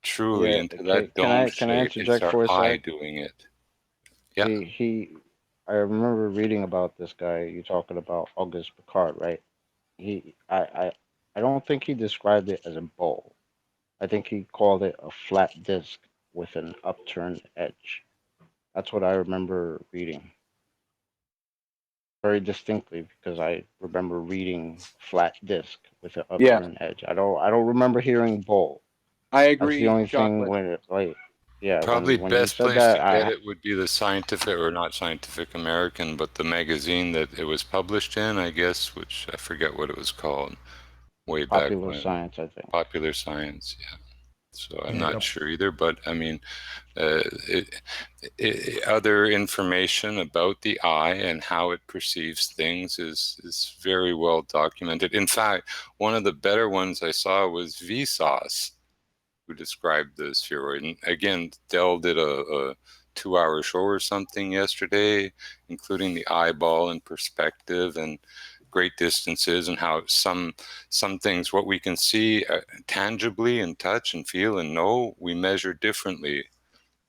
Speaker 8: Truly,
Speaker 11: Yeah,
Speaker 8: into that
Speaker 11: can
Speaker 8: dome
Speaker 11: I
Speaker 8: shape, it's
Speaker 11: interject
Speaker 8: our
Speaker 11: for a
Speaker 8: eye
Speaker 11: sec?
Speaker 8: doing it. Yeah.
Speaker 11: I remember reading about this guy. You're talking about August Piccard, right? He I don't think he described it as a bowl. I think he called it a flat disc with an upturned edge. That's what I remember reading very distinctly because I remember reading flat disc with an
Speaker 9: Yeah,
Speaker 11: upturned edge. I don't remember hearing bowl.
Speaker 9: I
Speaker 11: That's the
Speaker 9: agree,
Speaker 11: only thing
Speaker 9: chocolate.
Speaker 11: when it like yeah,
Speaker 8: Probably
Speaker 11: when you
Speaker 8: best
Speaker 11: said
Speaker 8: place
Speaker 11: that
Speaker 8: to get
Speaker 11: I
Speaker 8: it would be the Scientific, or not Scientific American, but the magazine that it was published in, I guess, which I forget what it was called way back
Speaker 11: popular
Speaker 8: when.
Speaker 11: science, I think.
Speaker 8: Popular Science, yeah. So I'm not sure either, but I mean, other information about the eye and how it perceives things is very well documented. In fact, one of the better ones I saw was Vsauce, who described the spheroid. And again, Dell did a 2-hour show or something yesterday, including the eyeball and perspective and great distances, and how some things, what we can see tangibly and touch and feel and know, we measure differently,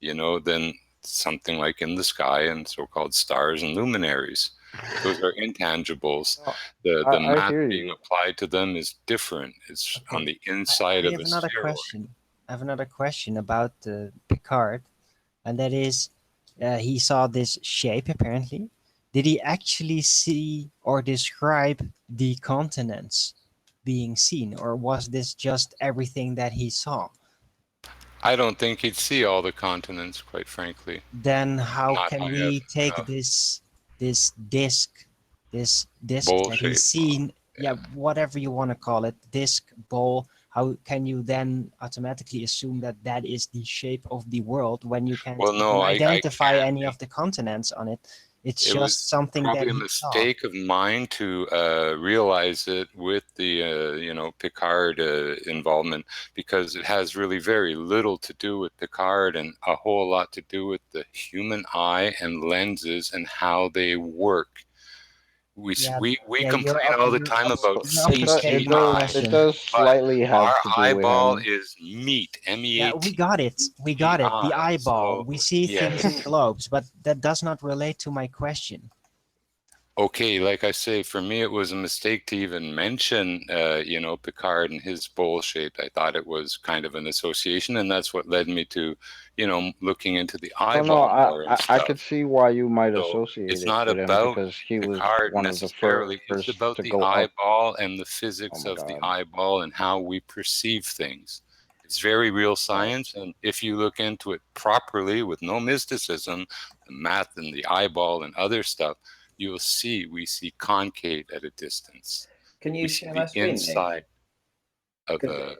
Speaker 8: than something like in the sky and so-called stars and luminaries. Those are intangibles. The
Speaker 11: I
Speaker 8: math
Speaker 11: hear
Speaker 8: being
Speaker 11: you.
Speaker 8: applied to them is different. It's on the inside
Speaker 4: I
Speaker 8: of
Speaker 4: have
Speaker 8: a
Speaker 4: another
Speaker 8: spheroid.
Speaker 4: question. I have another question about Piccard, and that is, he saw this shape apparently. Did he actually see or describe the continents being seen, or was this just everything that he saw?
Speaker 8: I don't think he'd see all the continents, quite frankly.
Speaker 4: Then how
Speaker 8: Not
Speaker 4: can
Speaker 8: high
Speaker 4: we take
Speaker 8: enough.
Speaker 4: this disc
Speaker 8: Bowl
Speaker 4: that
Speaker 8: shape.
Speaker 4: he's seen, yeah, whatever you want to call it, disc, bowl, how can you then automatically assume that that is the shape of the world when you can't
Speaker 8: Well, no,
Speaker 4: even
Speaker 8: I
Speaker 4: identify
Speaker 8: can't.
Speaker 4: any of the continents on it? It's
Speaker 8: It
Speaker 4: just
Speaker 8: was
Speaker 4: something that
Speaker 8: probably a
Speaker 4: he saw.
Speaker 8: mistake of mine to realize it with the Piccard involvement, because it has really very little to do with Piccard and a whole lot to do with the human eye and lenses and how they work. We
Speaker 4: Yeah,
Speaker 8: complain all the time about
Speaker 4: you're up to
Speaker 11: It
Speaker 4: state my
Speaker 11: does.
Speaker 8: CGI,
Speaker 11: It
Speaker 4: question.
Speaker 11: does
Speaker 8: but
Speaker 11: slightly
Speaker 8: our
Speaker 11: have to do with
Speaker 8: eyeball
Speaker 11: him.
Speaker 8: is meat,
Speaker 4: Yeah, we got it. We got it. The
Speaker 8: MEAT.
Speaker 4: eyeball.
Speaker 8: So
Speaker 4: We see things in
Speaker 8: yes.
Speaker 4: globes, but that does not relate to my question.
Speaker 8: Okay, like I say, for me, it was a mistake to even mention, Piccard and his bowl shape. I thought it was kind of an association, and that's what led me to, looking into the
Speaker 11: Oh no,
Speaker 8: eyeball more and
Speaker 11: I could
Speaker 8: stuff.
Speaker 11: see why you might
Speaker 8: So
Speaker 11: associate
Speaker 8: it's
Speaker 11: it
Speaker 8: not
Speaker 11: with him
Speaker 8: about
Speaker 11: because he was
Speaker 8: Piccard
Speaker 11: one of the
Speaker 8: necessarily. It's
Speaker 11: first
Speaker 8: about
Speaker 11: to
Speaker 8: the
Speaker 11: go up.
Speaker 8: eyeball and the
Speaker 11: Oh
Speaker 8: physics
Speaker 11: my
Speaker 8: of the
Speaker 11: God.
Speaker 8: eyeball and how we perceive things. It's very real
Speaker 11: Right.
Speaker 8: science, and if you look into it properly with no mysticism, the math and the eyeball and other stuff, you'll see we see concave at a distance.
Speaker 5: Can
Speaker 8: We
Speaker 5: you
Speaker 8: see
Speaker 5: share my
Speaker 8: the
Speaker 5: screen, Nick?
Speaker 8: inside of
Speaker 5: 'Cause
Speaker 8: the.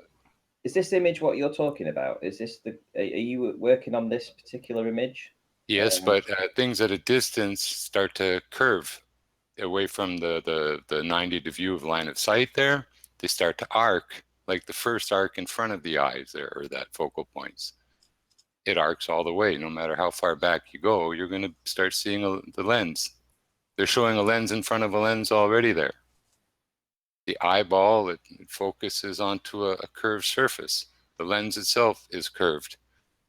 Speaker 5: is this image what you're talking about? Is this the? Are you working on this particular image?
Speaker 8: Yes, but things at a distance start to curve away from the 90 view of line of sight there. They start to arc, like the first arc in front of the eyes there, or that focal points. It arcs all the way. No matter how far back you go, you're going to start seeing the lens. They're showing a lens in front of a lens already there. The eyeball, it focuses onto a curved surface. The lens itself is curved.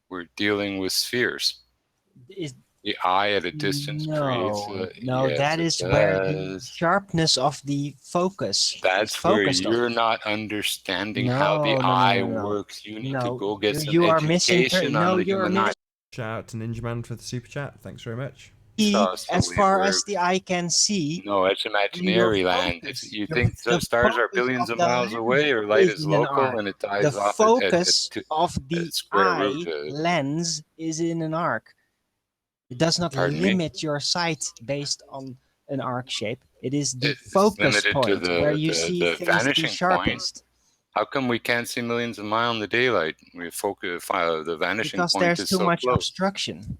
Speaker 8: We're dealing with spheres.
Speaker 4: Is
Speaker 8: The eye at a distance creates
Speaker 4: no,
Speaker 8: yes,
Speaker 4: that
Speaker 8: it
Speaker 4: is where the
Speaker 8: does.
Speaker 4: sharpness of the focus is
Speaker 8: That's where
Speaker 4: focused on.
Speaker 8: you're not understanding how the
Speaker 4: No, no, no,
Speaker 8: eye
Speaker 4: no, no.
Speaker 8: works. You need to
Speaker 4: No,
Speaker 8: go get some
Speaker 4: you are
Speaker 8: education on
Speaker 4: no,
Speaker 8: the
Speaker 4: you're
Speaker 8: human eye.
Speaker 2: Shout out to Ninja Man for the super chat. Thanks very much.
Speaker 4: see
Speaker 8: So
Speaker 4: as
Speaker 8: it
Speaker 4: far as
Speaker 8: works.
Speaker 4: the eye can see.
Speaker 8: No, it's
Speaker 4: And your
Speaker 8: imaginary land.
Speaker 4: focus,
Speaker 8: You
Speaker 4: your,
Speaker 8: think the
Speaker 4: the
Speaker 8: stars are
Speaker 4: focus
Speaker 8: billions
Speaker 4: of
Speaker 8: of
Speaker 4: the
Speaker 8: miles
Speaker 4: lens
Speaker 8: away, or light
Speaker 4: is
Speaker 8: is
Speaker 4: in an
Speaker 8: local
Speaker 4: arc.
Speaker 8: and it
Speaker 4: The
Speaker 8: dies off
Speaker 4: focus of the
Speaker 8: at square root?
Speaker 4: eye lens is in an arc. It does not
Speaker 8: Pardon me?
Speaker 4: limit your sight based on an arc shape. It is the
Speaker 8: It's
Speaker 4: focus
Speaker 8: limited to
Speaker 4: point where you
Speaker 8: the
Speaker 4: see things the
Speaker 8: vanishing point.
Speaker 4: sharpest.
Speaker 8: How come we can't see millions of miles in the daylight? We focus. The vanishing
Speaker 4: Because
Speaker 8: point
Speaker 4: there's
Speaker 8: is
Speaker 4: too
Speaker 8: so
Speaker 4: much
Speaker 8: close.
Speaker 4: obstruction.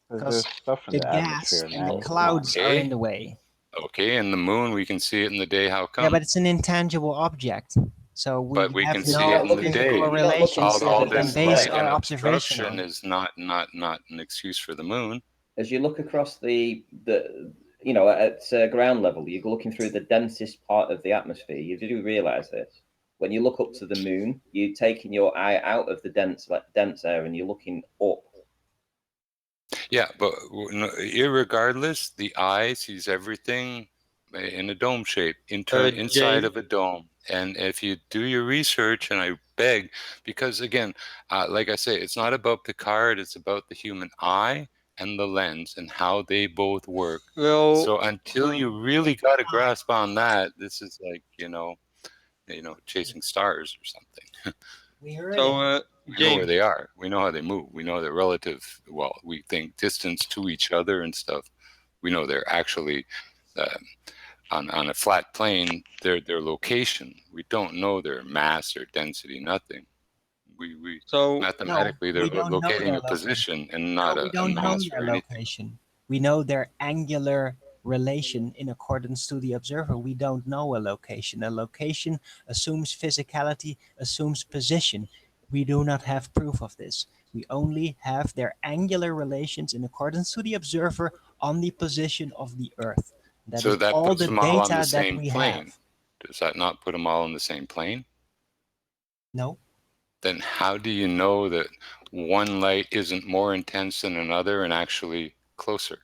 Speaker 11: There's
Speaker 4: Because
Speaker 11: stuff in
Speaker 4: the
Speaker 11: the
Speaker 4: gas
Speaker 11: atmosphere,
Speaker 4: and the
Speaker 11: man.
Speaker 4: clouds are in
Speaker 8: Okay.
Speaker 4: the way.
Speaker 8: Okay, and the moon, we can see it in the day. How come?
Speaker 4: Yeah, but it's an intangible object. So we
Speaker 8: But we
Speaker 4: have
Speaker 8: can
Speaker 5: Because
Speaker 8: see
Speaker 5: you're
Speaker 8: it
Speaker 5: not
Speaker 4: no
Speaker 8: in the
Speaker 5: looking.
Speaker 8: day.
Speaker 4: physical
Speaker 5: You're not looking
Speaker 4: relations
Speaker 5: through
Speaker 4: that
Speaker 8: All
Speaker 4: we
Speaker 5: the
Speaker 4: can
Speaker 8: this
Speaker 5: dense
Speaker 4: base
Speaker 8: light
Speaker 5: layer.
Speaker 8: and
Speaker 4: our observation
Speaker 8: obstruction
Speaker 4: on.
Speaker 8: is not an excuse for the moon.
Speaker 5: As you look across the at ground level, you're looking through the densest part of the atmosphere. You do realize this. When you look up to the moon, you're taking your eye out of the dense air and you're looking up.
Speaker 8: Yeah, but irregardless, the eye sees everything in a dome shape, inside
Speaker 3: Jay,
Speaker 8: of a dome. And if you do your research, and I beg, because again, like I say, it's not about Piccard, it's about the human eye and the lens and how they both work.
Speaker 3: well,
Speaker 8: So until you really got a grasp on that, this is like, chasing stars or something.
Speaker 4: We heard
Speaker 3: so
Speaker 4: it.
Speaker 8: We know
Speaker 3: Jay,
Speaker 8: where they are. We know how they move. We know their relative, well, we think distance to each other and stuff. We know they're actually on a flat plane, their location. We don't know their mass or density, nothing. We
Speaker 3: So
Speaker 8: mathematically
Speaker 4: we
Speaker 8: they're
Speaker 4: don't know
Speaker 8: locating
Speaker 4: their
Speaker 8: a position and not
Speaker 4: No, we
Speaker 8: a
Speaker 4: don't know
Speaker 8: mass
Speaker 4: their
Speaker 8: or anything.
Speaker 4: location. We know their angular relation in accordance to the observer. We don't know a location. A location assumes physicality, assumes position. We do not have proof of this. We only have their angular relations in accordance to the observer on the position of the Earth. That
Speaker 8: So
Speaker 4: is
Speaker 8: that
Speaker 4: all
Speaker 8: puts
Speaker 4: the
Speaker 8: them all on the
Speaker 4: data that
Speaker 8: same
Speaker 4: we
Speaker 8: plane.
Speaker 4: have.
Speaker 8: Does that not put them all on the same plane?
Speaker 4: No.
Speaker 8: Then how do you know that one light isn't more intense than another and actually closer?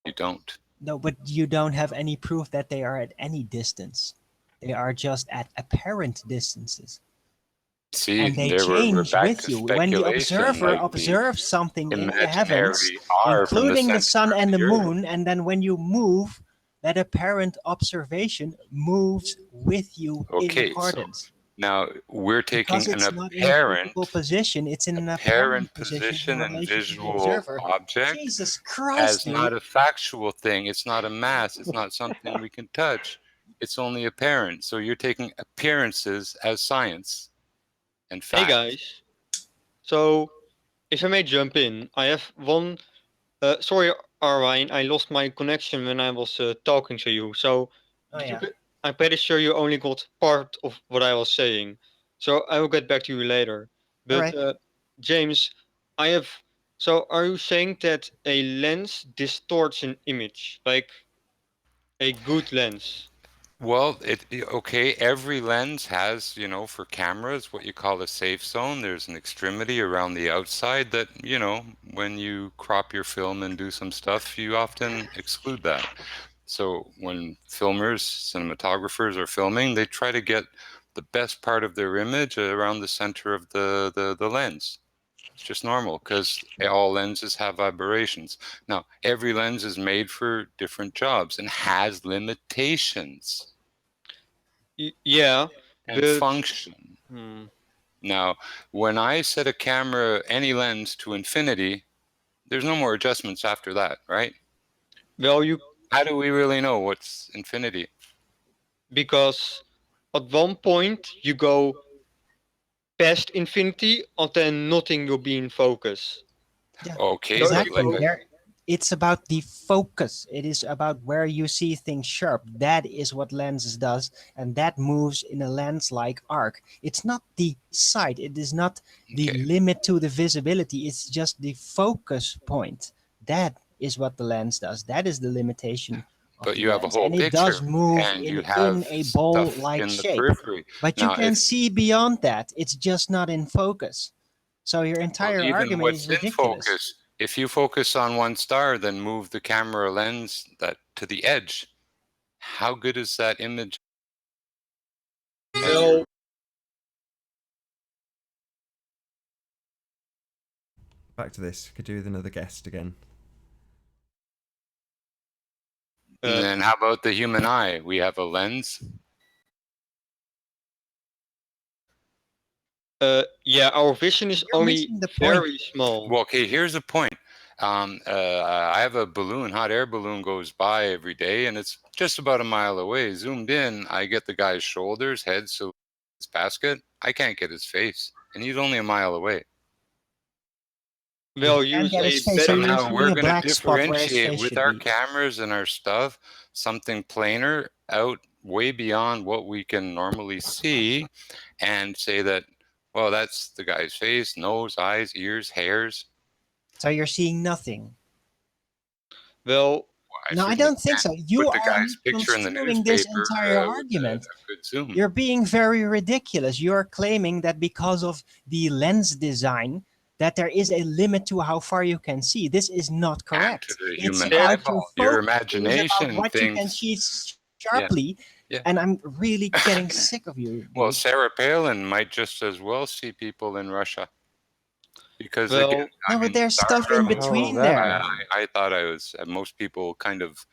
Speaker 8: You don't.
Speaker 4: No, but you don't have any proof that they are at any distance. They are just at apparent distances.
Speaker 8: See,
Speaker 4: And they
Speaker 8: there we're
Speaker 4: change
Speaker 8: back
Speaker 4: with
Speaker 8: to
Speaker 4: you. When the
Speaker 8: speculation,
Speaker 4: observer
Speaker 8: like the
Speaker 4: observes something in the heavens,
Speaker 8: imaginary R from the
Speaker 4: including the
Speaker 8: center
Speaker 4: sun
Speaker 8: of
Speaker 4: and the
Speaker 8: the Earth.
Speaker 4: moon, and then when you move, that apparent observation moves with you in
Speaker 8: Okay, so
Speaker 4: accordance.
Speaker 8: now we're taking
Speaker 4: Because
Speaker 8: an
Speaker 4: it's not in a physical
Speaker 8: apparent
Speaker 4: position, it's in an
Speaker 8: apparent
Speaker 4: apparent position in
Speaker 8: position and
Speaker 4: relation to the
Speaker 8: visual
Speaker 4: observer.
Speaker 8: object
Speaker 4: Jesus Christ,
Speaker 8: as
Speaker 4: dude.
Speaker 8: not a factual thing. It's not a mass. It's not something we can touch. It's only apparent. So you're taking appearances as science and
Speaker 3: hey
Speaker 8: fact.
Speaker 3: guys. So if I may jump in, I have one. Sorry, Arwine, I lost my connection when I was talking to you. So
Speaker 4: Oh yeah.
Speaker 3: I'm pretty sure you only got part of what I was saying. So I will get back to you later.
Speaker 4: All
Speaker 3: But
Speaker 4: right.
Speaker 3: James, I have. So are you saying that a lens distorts an image, like a good lens?
Speaker 8: Well, okay, every lens has, for cameras, what you call a safe zone. There's an extremity around the outside that, when you crop your film and do some stuff, you often exclude that. So when filmers, cinematographers are filming, they try to get the best part of their image around the center of the lens. It's just normal because all lenses have aberrations. Now, every lens is made for different jobs and has limitations
Speaker 3: Yeah,
Speaker 8: and
Speaker 3: but
Speaker 8: function. Now, when I set a camera, any lens to infinity, there's no more adjustments after that, right?
Speaker 3: well,
Speaker 8: How do we really know what's infinity?
Speaker 3: because at one point you go past infinity and then nothing will be in focus.
Speaker 4: Yeah,
Speaker 8: Okay,
Speaker 3: So if
Speaker 8: but
Speaker 3: you
Speaker 4: exactly.
Speaker 8: like
Speaker 3: go,
Speaker 4: It's about the focus. It is about where you see things sharp. That is what lenses does, and that moves in a lens-like arc. It's not the sight. It is not the
Speaker 8: okay,
Speaker 4: limit to the visibility. It's just the focus point. That is what the lens does. That is the limitation of
Speaker 8: but
Speaker 4: the
Speaker 8: you have a
Speaker 4: lens,
Speaker 8: whole
Speaker 4: and it does
Speaker 8: picture
Speaker 4: move
Speaker 8: and you
Speaker 4: in
Speaker 8: have
Speaker 4: a
Speaker 8: stuff
Speaker 4: bowl-like
Speaker 8: in the
Speaker 4: shape.
Speaker 8: periphery.
Speaker 4: But you
Speaker 8: Now,
Speaker 4: can see beyond that. It's just not in focus. So your entire
Speaker 8: even
Speaker 4: argument is
Speaker 8: what's in
Speaker 4: ridiculous.
Speaker 8: focus, if you focus on one star, then move the camera lens to the edge. How good is that image?
Speaker 3: well,
Speaker 2: Back to this. Could do with another guest again.
Speaker 8: And then how about the human eye? We have a lens.
Speaker 3: yeah, our vision is
Speaker 4: You're
Speaker 3: only
Speaker 4: missing the
Speaker 3: very small.
Speaker 8: Well, okay, here's the point. I have a balloon, hot air balloon goes by every day, and it's just about a mile away. Zoomed in, I get the guy's shoulders, head, so his basket. I can't get his face, and he's only a mile away.
Speaker 3: Well,
Speaker 4: You can't
Speaker 3: use
Speaker 4: get
Speaker 3: a
Speaker 4: his face, so
Speaker 3: better.
Speaker 4: you're
Speaker 8: Somehow we're
Speaker 4: seeing a
Speaker 8: going to
Speaker 4: black spot where his
Speaker 8: differentiate
Speaker 4: face
Speaker 8: with
Speaker 4: should
Speaker 8: our
Speaker 4: be.
Speaker 8: cameras and our stuff something plainer out way beyond what we can normally see and say that, well, that's the guy's face, nose, eyes, ears, hairs.
Speaker 4: So you're seeing nothing.
Speaker 3: Well,
Speaker 4: No, I
Speaker 8: certainly
Speaker 4: don't think
Speaker 8: can't
Speaker 4: so. You
Speaker 8: put the
Speaker 4: are
Speaker 8: guy's picture in the
Speaker 4: misconstruing this
Speaker 8: newspaper
Speaker 4: entire
Speaker 8: with
Speaker 4: argument.
Speaker 8: a good zoom.
Speaker 4: You're being very ridiculous. You're claiming that because of the lens design, that there is a limit to how far you can see. This is not
Speaker 8: And
Speaker 4: correct.
Speaker 8: to the
Speaker 4: It's
Speaker 8: human
Speaker 4: about
Speaker 8: eyeball,
Speaker 4: your
Speaker 8: your
Speaker 4: focus. It is about
Speaker 8: imagination
Speaker 4: what you can
Speaker 8: thinks,
Speaker 4: see
Speaker 8: yeah,
Speaker 4: sharply.
Speaker 8: yeah.
Speaker 4: And I'm really getting sick of you,
Speaker 8: Well,
Speaker 4: dude.
Speaker 8: Sarah Palin might just as well see people in Russia. Because
Speaker 3: well,
Speaker 8: again,
Speaker 4: No,
Speaker 8: I
Speaker 4: but
Speaker 8: mean,
Speaker 4: there's
Speaker 8: stars
Speaker 4: stuff
Speaker 8: are
Speaker 4: in
Speaker 11: What the hell does
Speaker 4: between
Speaker 11: that
Speaker 4: there.
Speaker 11: matter?
Speaker 8: I thought I was, most people kind of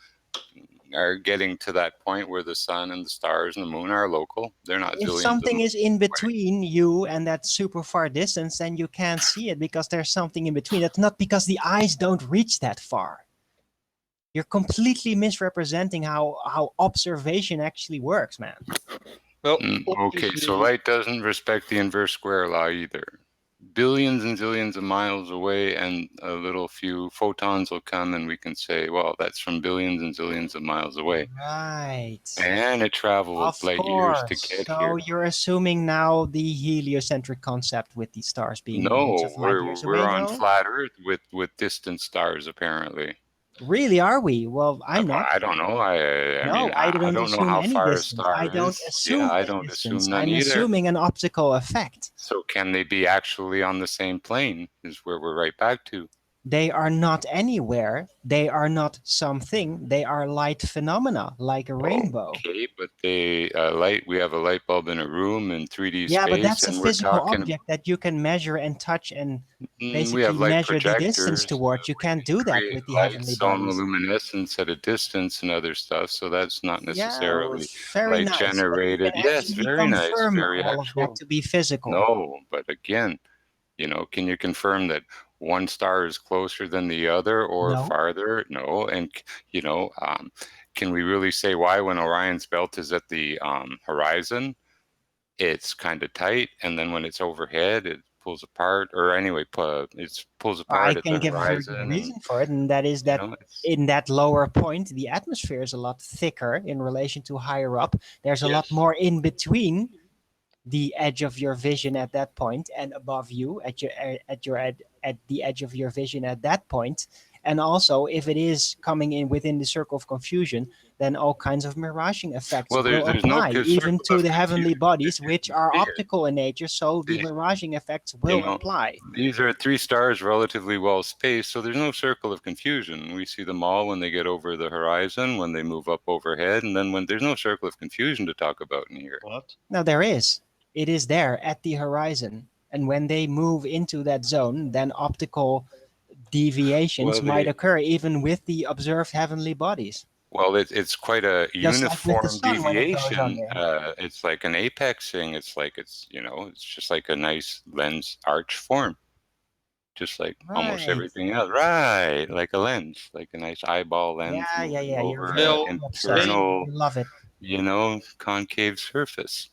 Speaker 8: are getting to that point where the sun and the stars and the moon are local. They're not
Speaker 4: If
Speaker 8: zillions of
Speaker 4: something
Speaker 8: miles
Speaker 4: is in
Speaker 8: away.
Speaker 4: between you and that super far distance, then you can't see it because there's something in between. That's not because the eyes don't reach that far. You're completely misrepresenting how observation actually works, man.
Speaker 3: Well,
Speaker 8: Okay, so
Speaker 3: obviously,
Speaker 8: light doesn't respect the inverse square law either. Billions and zillions of miles away, and a little few photons will come, and we can say, well, that's from billions and zillions of miles away.
Speaker 4: Right.
Speaker 8: And it traveled
Speaker 4: Of
Speaker 8: light years to
Speaker 4: course.
Speaker 8: get
Speaker 4: So
Speaker 8: here.
Speaker 4: you're assuming now the heliocentric concept with the stars being millions
Speaker 8: No,
Speaker 4: of light years away,
Speaker 8: we're on
Speaker 4: no?
Speaker 8: flat Earth with distant stars apparently.
Speaker 4: Really, are we? Well, I'm not.
Speaker 8: I don't know. I mean,
Speaker 4: No, I
Speaker 8: I
Speaker 4: don't
Speaker 8: don't know
Speaker 4: assume
Speaker 8: how
Speaker 4: any
Speaker 8: far a
Speaker 4: distance. I
Speaker 8: star
Speaker 4: don't
Speaker 8: is.
Speaker 4: assume
Speaker 8: Yeah, I
Speaker 4: a
Speaker 8: don't
Speaker 4: distance.
Speaker 8: assume none
Speaker 4: I'm
Speaker 8: either.
Speaker 4: assuming an optical effect.
Speaker 8: So can they be actually on the same plane? Is where we're right back to.
Speaker 4: They are not anywhere. They are not something. They are light phenomena, like a rainbow.
Speaker 8: Okay, but they light. We have a light bulb in a room in 3D
Speaker 4: Yeah, but
Speaker 8: space,
Speaker 4: that's a
Speaker 8: and we're
Speaker 4: physical
Speaker 8: talking.
Speaker 4: object that you can measure and touch and
Speaker 8: We
Speaker 4: basically
Speaker 8: have light
Speaker 4: measure the distance
Speaker 8: projectors.
Speaker 4: towards. You can't do that
Speaker 8: Create
Speaker 4: with the
Speaker 8: light
Speaker 4: heavenly bodies.
Speaker 8: luminescence at a distance and other stuff. So that's not
Speaker 4: Yeah,
Speaker 8: necessarily
Speaker 4: very
Speaker 8: light
Speaker 4: nice. But you
Speaker 8: generated.
Speaker 4: can
Speaker 8: Yes,
Speaker 4: actually
Speaker 8: very nice,
Speaker 4: confirm
Speaker 8: very
Speaker 4: all of that
Speaker 8: actual.
Speaker 4: to be physical.
Speaker 8: No, but again, can you confirm that one star is closer than the other or
Speaker 4: No.
Speaker 8: farther? No. And, can we really say why when Orion's belt is at the horizon, it's kind of tight, and then when it's overhead, it pulls apart, or anyway, it pulls
Speaker 4: I
Speaker 8: apart at
Speaker 4: can
Speaker 8: the
Speaker 4: give a very
Speaker 8: horizon,
Speaker 4: good
Speaker 8: and,
Speaker 4: reason for it, and that is that in that lower point, the atmosphere is a lot thicker in relation to higher up. There's a lot
Speaker 8: Yes.
Speaker 4: more in between the edge of your vision at that point and above you at the edge of your vision at that point. And also, if it is coming in within the circle of confusion, then all kinds of miraging effects
Speaker 8: Well,
Speaker 4: will
Speaker 8: there's no
Speaker 4: apply, even
Speaker 8: circle
Speaker 4: to
Speaker 8: of
Speaker 4: the heavenly
Speaker 8: confusion
Speaker 4: bodies,
Speaker 8: if you
Speaker 4: which
Speaker 8: can
Speaker 4: are
Speaker 8: see it.
Speaker 4: optical in nature. So the
Speaker 8: See,
Speaker 4: miraging effects will apply.
Speaker 8: These are three stars relatively well spaced, so there's no circle of confusion. We see them all when they get over the horizon, when they move up overhead, and then when there's no circle of confusion to talk about in here.
Speaker 3: What?
Speaker 4: Now there is. It is there at the horizon. And when they move into that zone, then optical deviations
Speaker 8: Well,
Speaker 4: might occur even with the observed heavenly bodies.
Speaker 8: Well, it's quite a
Speaker 4: Just like with the
Speaker 8: uniform
Speaker 4: sun when it goes
Speaker 8: deviation.
Speaker 4: under.
Speaker 8: It's like an apexing. It's like it's just like a nice lens arch form, just like almost
Speaker 4: Right.
Speaker 8: everything else. Right, like a lens, like a nice eyeball lens
Speaker 4: Yeah.
Speaker 8: moving
Speaker 4: You're
Speaker 8: over
Speaker 4: very
Speaker 8: an
Speaker 4: obsessed.
Speaker 8: internal,
Speaker 4: You love it.
Speaker 8: concave surface.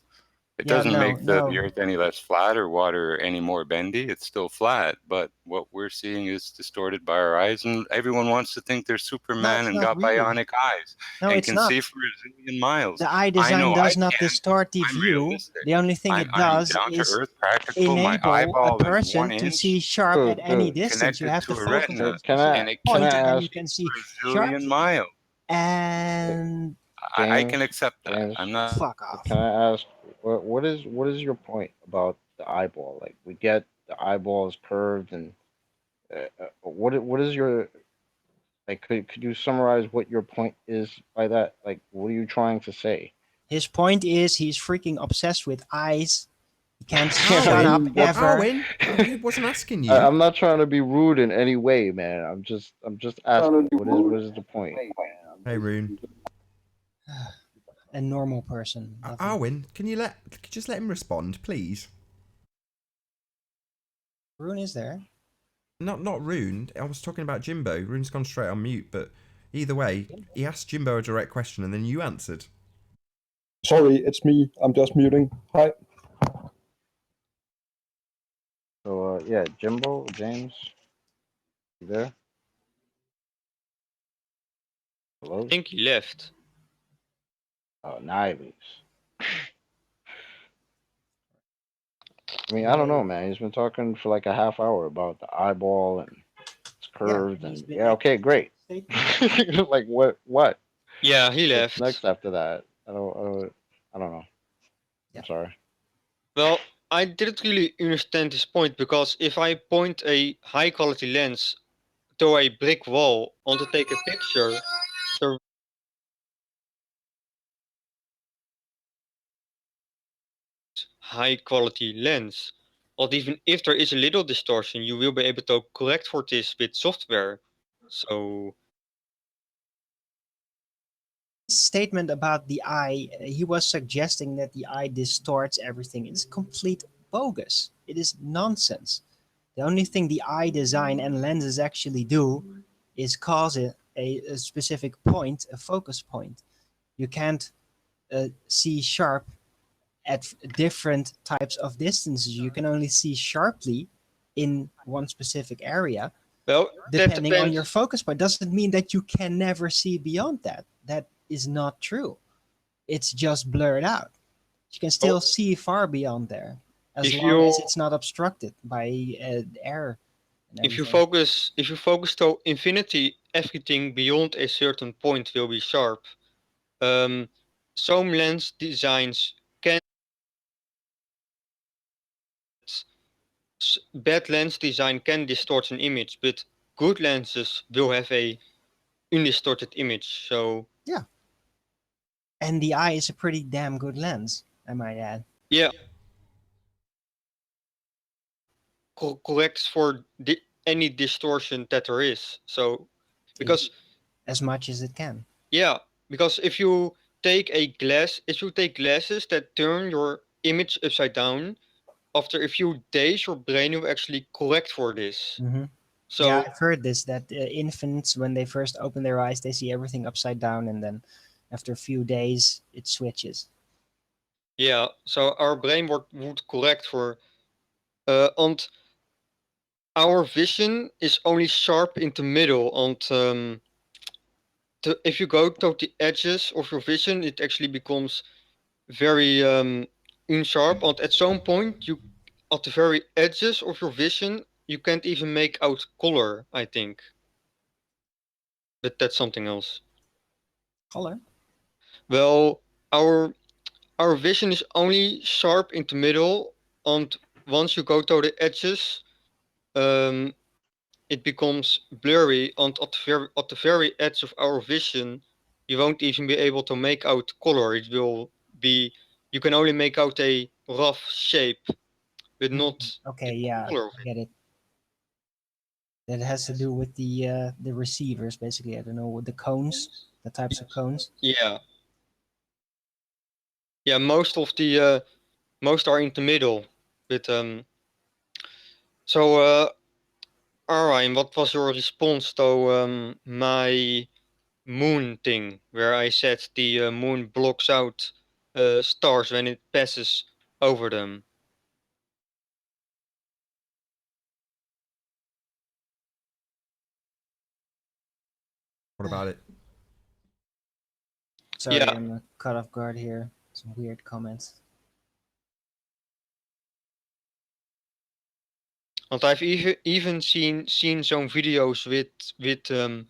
Speaker 8: It
Speaker 4: Yeah,
Speaker 8: doesn't
Speaker 4: no,
Speaker 8: make the
Speaker 4: no.
Speaker 8: Earth any less flat or water any more bendy. It's still flat, but what we're seeing is distorted by our eyes, and everyone wants to think they're
Speaker 4: No,
Speaker 8: Superman
Speaker 4: it's
Speaker 8: and
Speaker 4: not
Speaker 8: got
Speaker 4: really.
Speaker 8: bionic eyes
Speaker 4: No,
Speaker 8: and
Speaker 4: it's
Speaker 8: can
Speaker 4: not.
Speaker 8: see for a zillion miles.
Speaker 4: The eye
Speaker 8: I
Speaker 4: design
Speaker 8: know
Speaker 4: does
Speaker 8: I
Speaker 4: not
Speaker 8: can.
Speaker 4: distort the
Speaker 8: I'm
Speaker 4: view.
Speaker 8: realistic.
Speaker 4: The only thing it
Speaker 8: I'm
Speaker 4: does
Speaker 8: down to
Speaker 4: is
Speaker 8: earth, practical. My
Speaker 4: enable a
Speaker 8: eyeball is 1
Speaker 4: person to see
Speaker 8: inch
Speaker 4: sharp at any
Speaker 11: Dude,
Speaker 4: distance. You
Speaker 8: connected
Speaker 4: have
Speaker 8: to
Speaker 4: to
Speaker 8: a
Speaker 4: focus on
Speaker 8: retina,
Speaker 4: a
Speaker 11: can
Speaker 4: specific
Speaker 8: and it
Speaker 11: can
Speaker 8: can
Speaker 4: point,
Speaker 11: I
Speaker 4: and then
Speaker 8: see
Speaker 4: you
Speaker 11: ask
Speaker 4: can see
Speaker 8: for a
Speaker 4: sharp.
Speaker 8: zillion miles.
Speaker 4: And
Speaker 8: I
Speaker 11: James?
Speaker 8: can accept that.
Speaker 11: James,
Speaker 8: I'm not.
Speaker 4: fuck off.
Speaker 11: can I ask what is your point about the eyeball? Like we get the eyeball is curved, and what is your like? Could you summarize what your point is by that? Like, what are you trying to say?
Speaker 4: His point is he's freaking obsessed with eyes. He can't shut
Speaker 11: I
Speaker 4: up
Speaker 11: mean, that's
Speaker 4: ever.
Speaker 2: Arwen, he wasn't asking you.
Speaker 11: I'm not trying to be rude in any way, man. I'm just asking. What is the point?
Speaker 2: Hey, Rune.
Speaker 4: A normal person. Nothing.
Speaker 2: Arwen, could you just let him respond, please?
Speaker 4: Rune is there.
Speaker 2: Not Rune. I was talking about Jimbo. Rune's gone straight on mute, but either way, he asked Jimbo a direct question and then you answered.
Speaker 12: Sorry, it's me. I'm just muting. Hi.
Speaker 11: So yeah, Jimbo, James, you there? Hello?
Speaker 3: I think he left.
Speaker 11: Oh, now he leaves. I mean, I don't know, man. He's been talking for like a half hour about the eyeball and it's curved and yeah, okay, great. Like what?
Speaker 3: Yeah, he
Speaker 11: What's
Speaker 3: left.
Speaker 11: next after that? I don't know. I'm sorry.
Speaker 3: Well, I didn't really understand his point, because if I point a high quality lens to a brick wall on to take a picture, the high quality lens. But even if there is a little distortion, you will be able to correct for this with software. So
Speaker 4: Statement about the eye, he was suggesting that the eye distorts everything. It is complete bogus. It is nonsense. The only thing the eye design and lenses actually do is cause a specific point, a focus point. You can't see sharp at different types of distances. You can only see sharply in one specific area,
Speaker 3: Well, that
Speaker 4: depending on your
Speaker 3: depends.
Speaker 4: focus point. Doesn't mean that you can never see beyond that. That is not true. It's just blurred out. You can still see far beyond there, as
Speaker 3: If
Speaker 4: long as
Speaker 3: you
Speaker 4: it's not obstructed by air and
Speaker 3: if you
Speaker 4: everything.
Speaker 3: focus to infinity, everything beyond a certain point will be sharp. Some lens designs can bad lens design can distort an image, but good lenses will have a undistorted image. So
Speaker 4: Yeah. And the eye is a pretty damn good lens, I might add.
Speaker 3: yeah, corrects for any distortion that there is. So because
Speaker 4: as much as it can.
Speaker 3: yeah, because if you take glasses that turn your image upside down, after a few days, your brain will actually correct for this.
Speaker 4: Mm-hmm.
Speaker 3: So
Speaker 4: yeah, I've heard this that infants, when they first open their eyes, they see everything upside down, and then after a few days, it switches.
Speaker 3: yeah, so our brain would correct for, and our vision is only sharp in the middle, and if you go to the edges of your vision, it actually becomes very unsharp. And at some point, you at the very edges of your vision, you can't even make out color, I think. But that's something else.
Speaker 4: Color?
Speaker 3: Well, our our vision is only sharp in the middle, and once you go to the edges, it becomes blurry. And at the very edge of our vision, you won't even be able to make out color. It will be you can only make out a rough shape, but not
Speaker 4: Okay,
Speaker 3: the
Speaker 4: yeah,
Speaker 3: color of
Speaker 4: I
Speaker 3: it.
Speaker 4: get it. That has to do with the receivers, basically. I don't know, with the cones, the types of cones.
Speaker 3: Yeah, yeah. Most are in the middle, but So, Arijn, what was your response to my moon thing, where I said the moon blocks out stars when it passes over them?
Speaker 2: What about it?
Speaker 4: Sorry,
Speaker 3: Yeah,
Speaker 4: I'm caught off guard here. Some weird comments.
Speaker 3: and I've even seen some videos with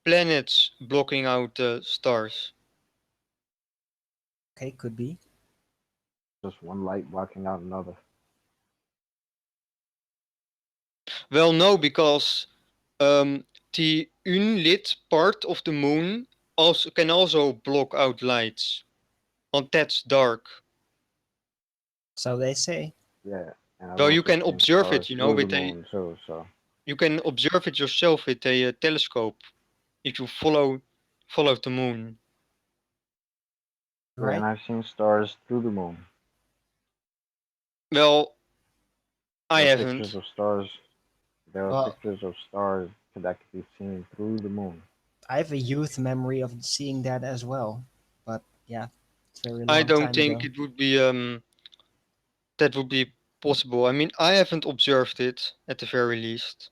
Speaker 3: planets blocking out stars.
Speaker 4: Okay, could be.
Speaker 11: Just one light blocking out another.
Speaker 3: Well, no, because the unlit part of the moon also can also block out lights, and that's dark.
Speaker 4: So they say.
Speaker 11: Yeah, and I've
Speaker 3: Well, you
Speaker 11: also
Speaker 3: can
Speaker 11: seen
Speaker 3: observe
Speaker 11: stars
Speaker 3: it, you know,
Speaker 11: through the
Speaker 3: with a
Speaker 11: moon too. So
Speaker 3: you can observe it yourself with a telescope if you follow the moon.
Speaker 11: yeah, and
Speaker 4: Right?
Speaker 11: I've seen stars through the moon.
Speaker 3: Well, I
Speaker 11: There are pictures
Speaker 3: haven't.
Speaker 11: of stars. There are
Speaker 4: Well,
Speaker 11: pictures of stars that can be seen through the moon.
Speaker 4: I have a youth memory of seeing that as well. But yeah, it's a very
Speaker 3: I
Speaker 4: long
Speaker 3: don't
Speaker 4: time
Speaker 3: think
Speaker 4: ago.
Speaker 3: it would be that would be possible. I mean, I haven't observed it at the very least.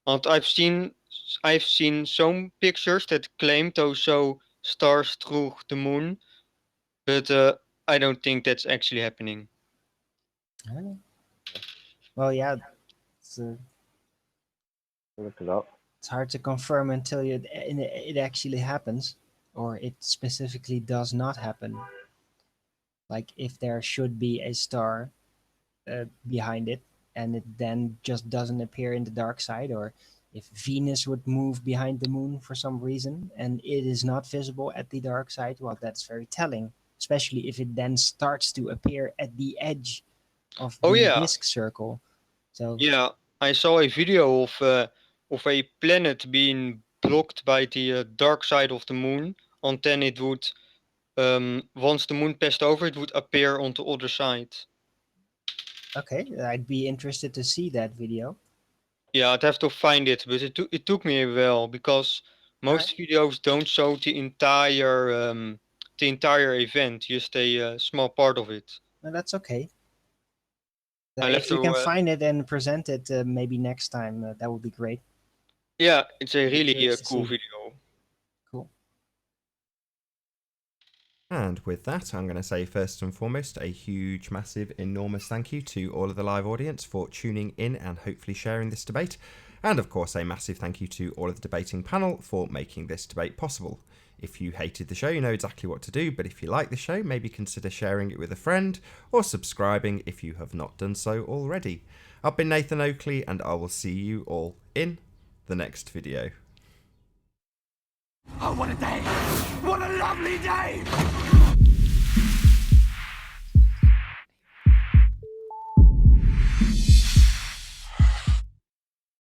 Speaker 3: And I've seen some pictures that claim to show stars through the moon, but I don't think that's actually happening.
Speaker 4: Alright. Well, yeah, it's,
Speaker 11: Look it up.
Speaker 4: it's hard to confirm until it actually happens, or it specifically does not happen. Like if there should be a star behind it, and it then just doesn't appear in the dark side, or if Venus would move behind the moon for some reason and it is not visible at the dark side, well, that's very telling, especially if it then starts to appear at the edge of
Speaker 3: Oh
Speaker 4: the
Speaker 3: yeah,
Speaker 4: disk circle. So,
Speaker 3: yeah. I saw a video of a planet being blocked by the dark side of the moon, and then it would once the moon passed over, it would appear on the other side.
Speaker 4: okay, I'd be interested to see that video.
Speaker 3: Yeah, I'd have to find it, but it took me a while because
Speaker 4: All right.
Speaker 3: most videos don't show the entire event, just a small part of it.
Speaker 4: that's okay.
Speaker 3: I'll have
Speaker 4: If you
Speaker 3: to,
Speaker 4: can find it and present it maybe next time, that would be great.
Speaker 3: yeah, it's a really
Speaker 4: Curious to
Speaker 3: cool
Speaker 4: see.
Speaker 3: video.
Speaker 4: Cool.
Speaker 2: And with that, I'm going to say first and foremost a huge, massive, enormous thank you to all of the live audience for tuning in and hopefully sharing this debate. And of course, a massive thank you to all of the debating panel for making this debate possible. If you hated the show, you know exactly what to do, but if you like the show, maybe consider sharing it with a friend or subscribing if you have not done so already. I've been Nathan Oakley, and I will see you all in the next video.
Speaker 1: Oh, what a day! What a lovely day!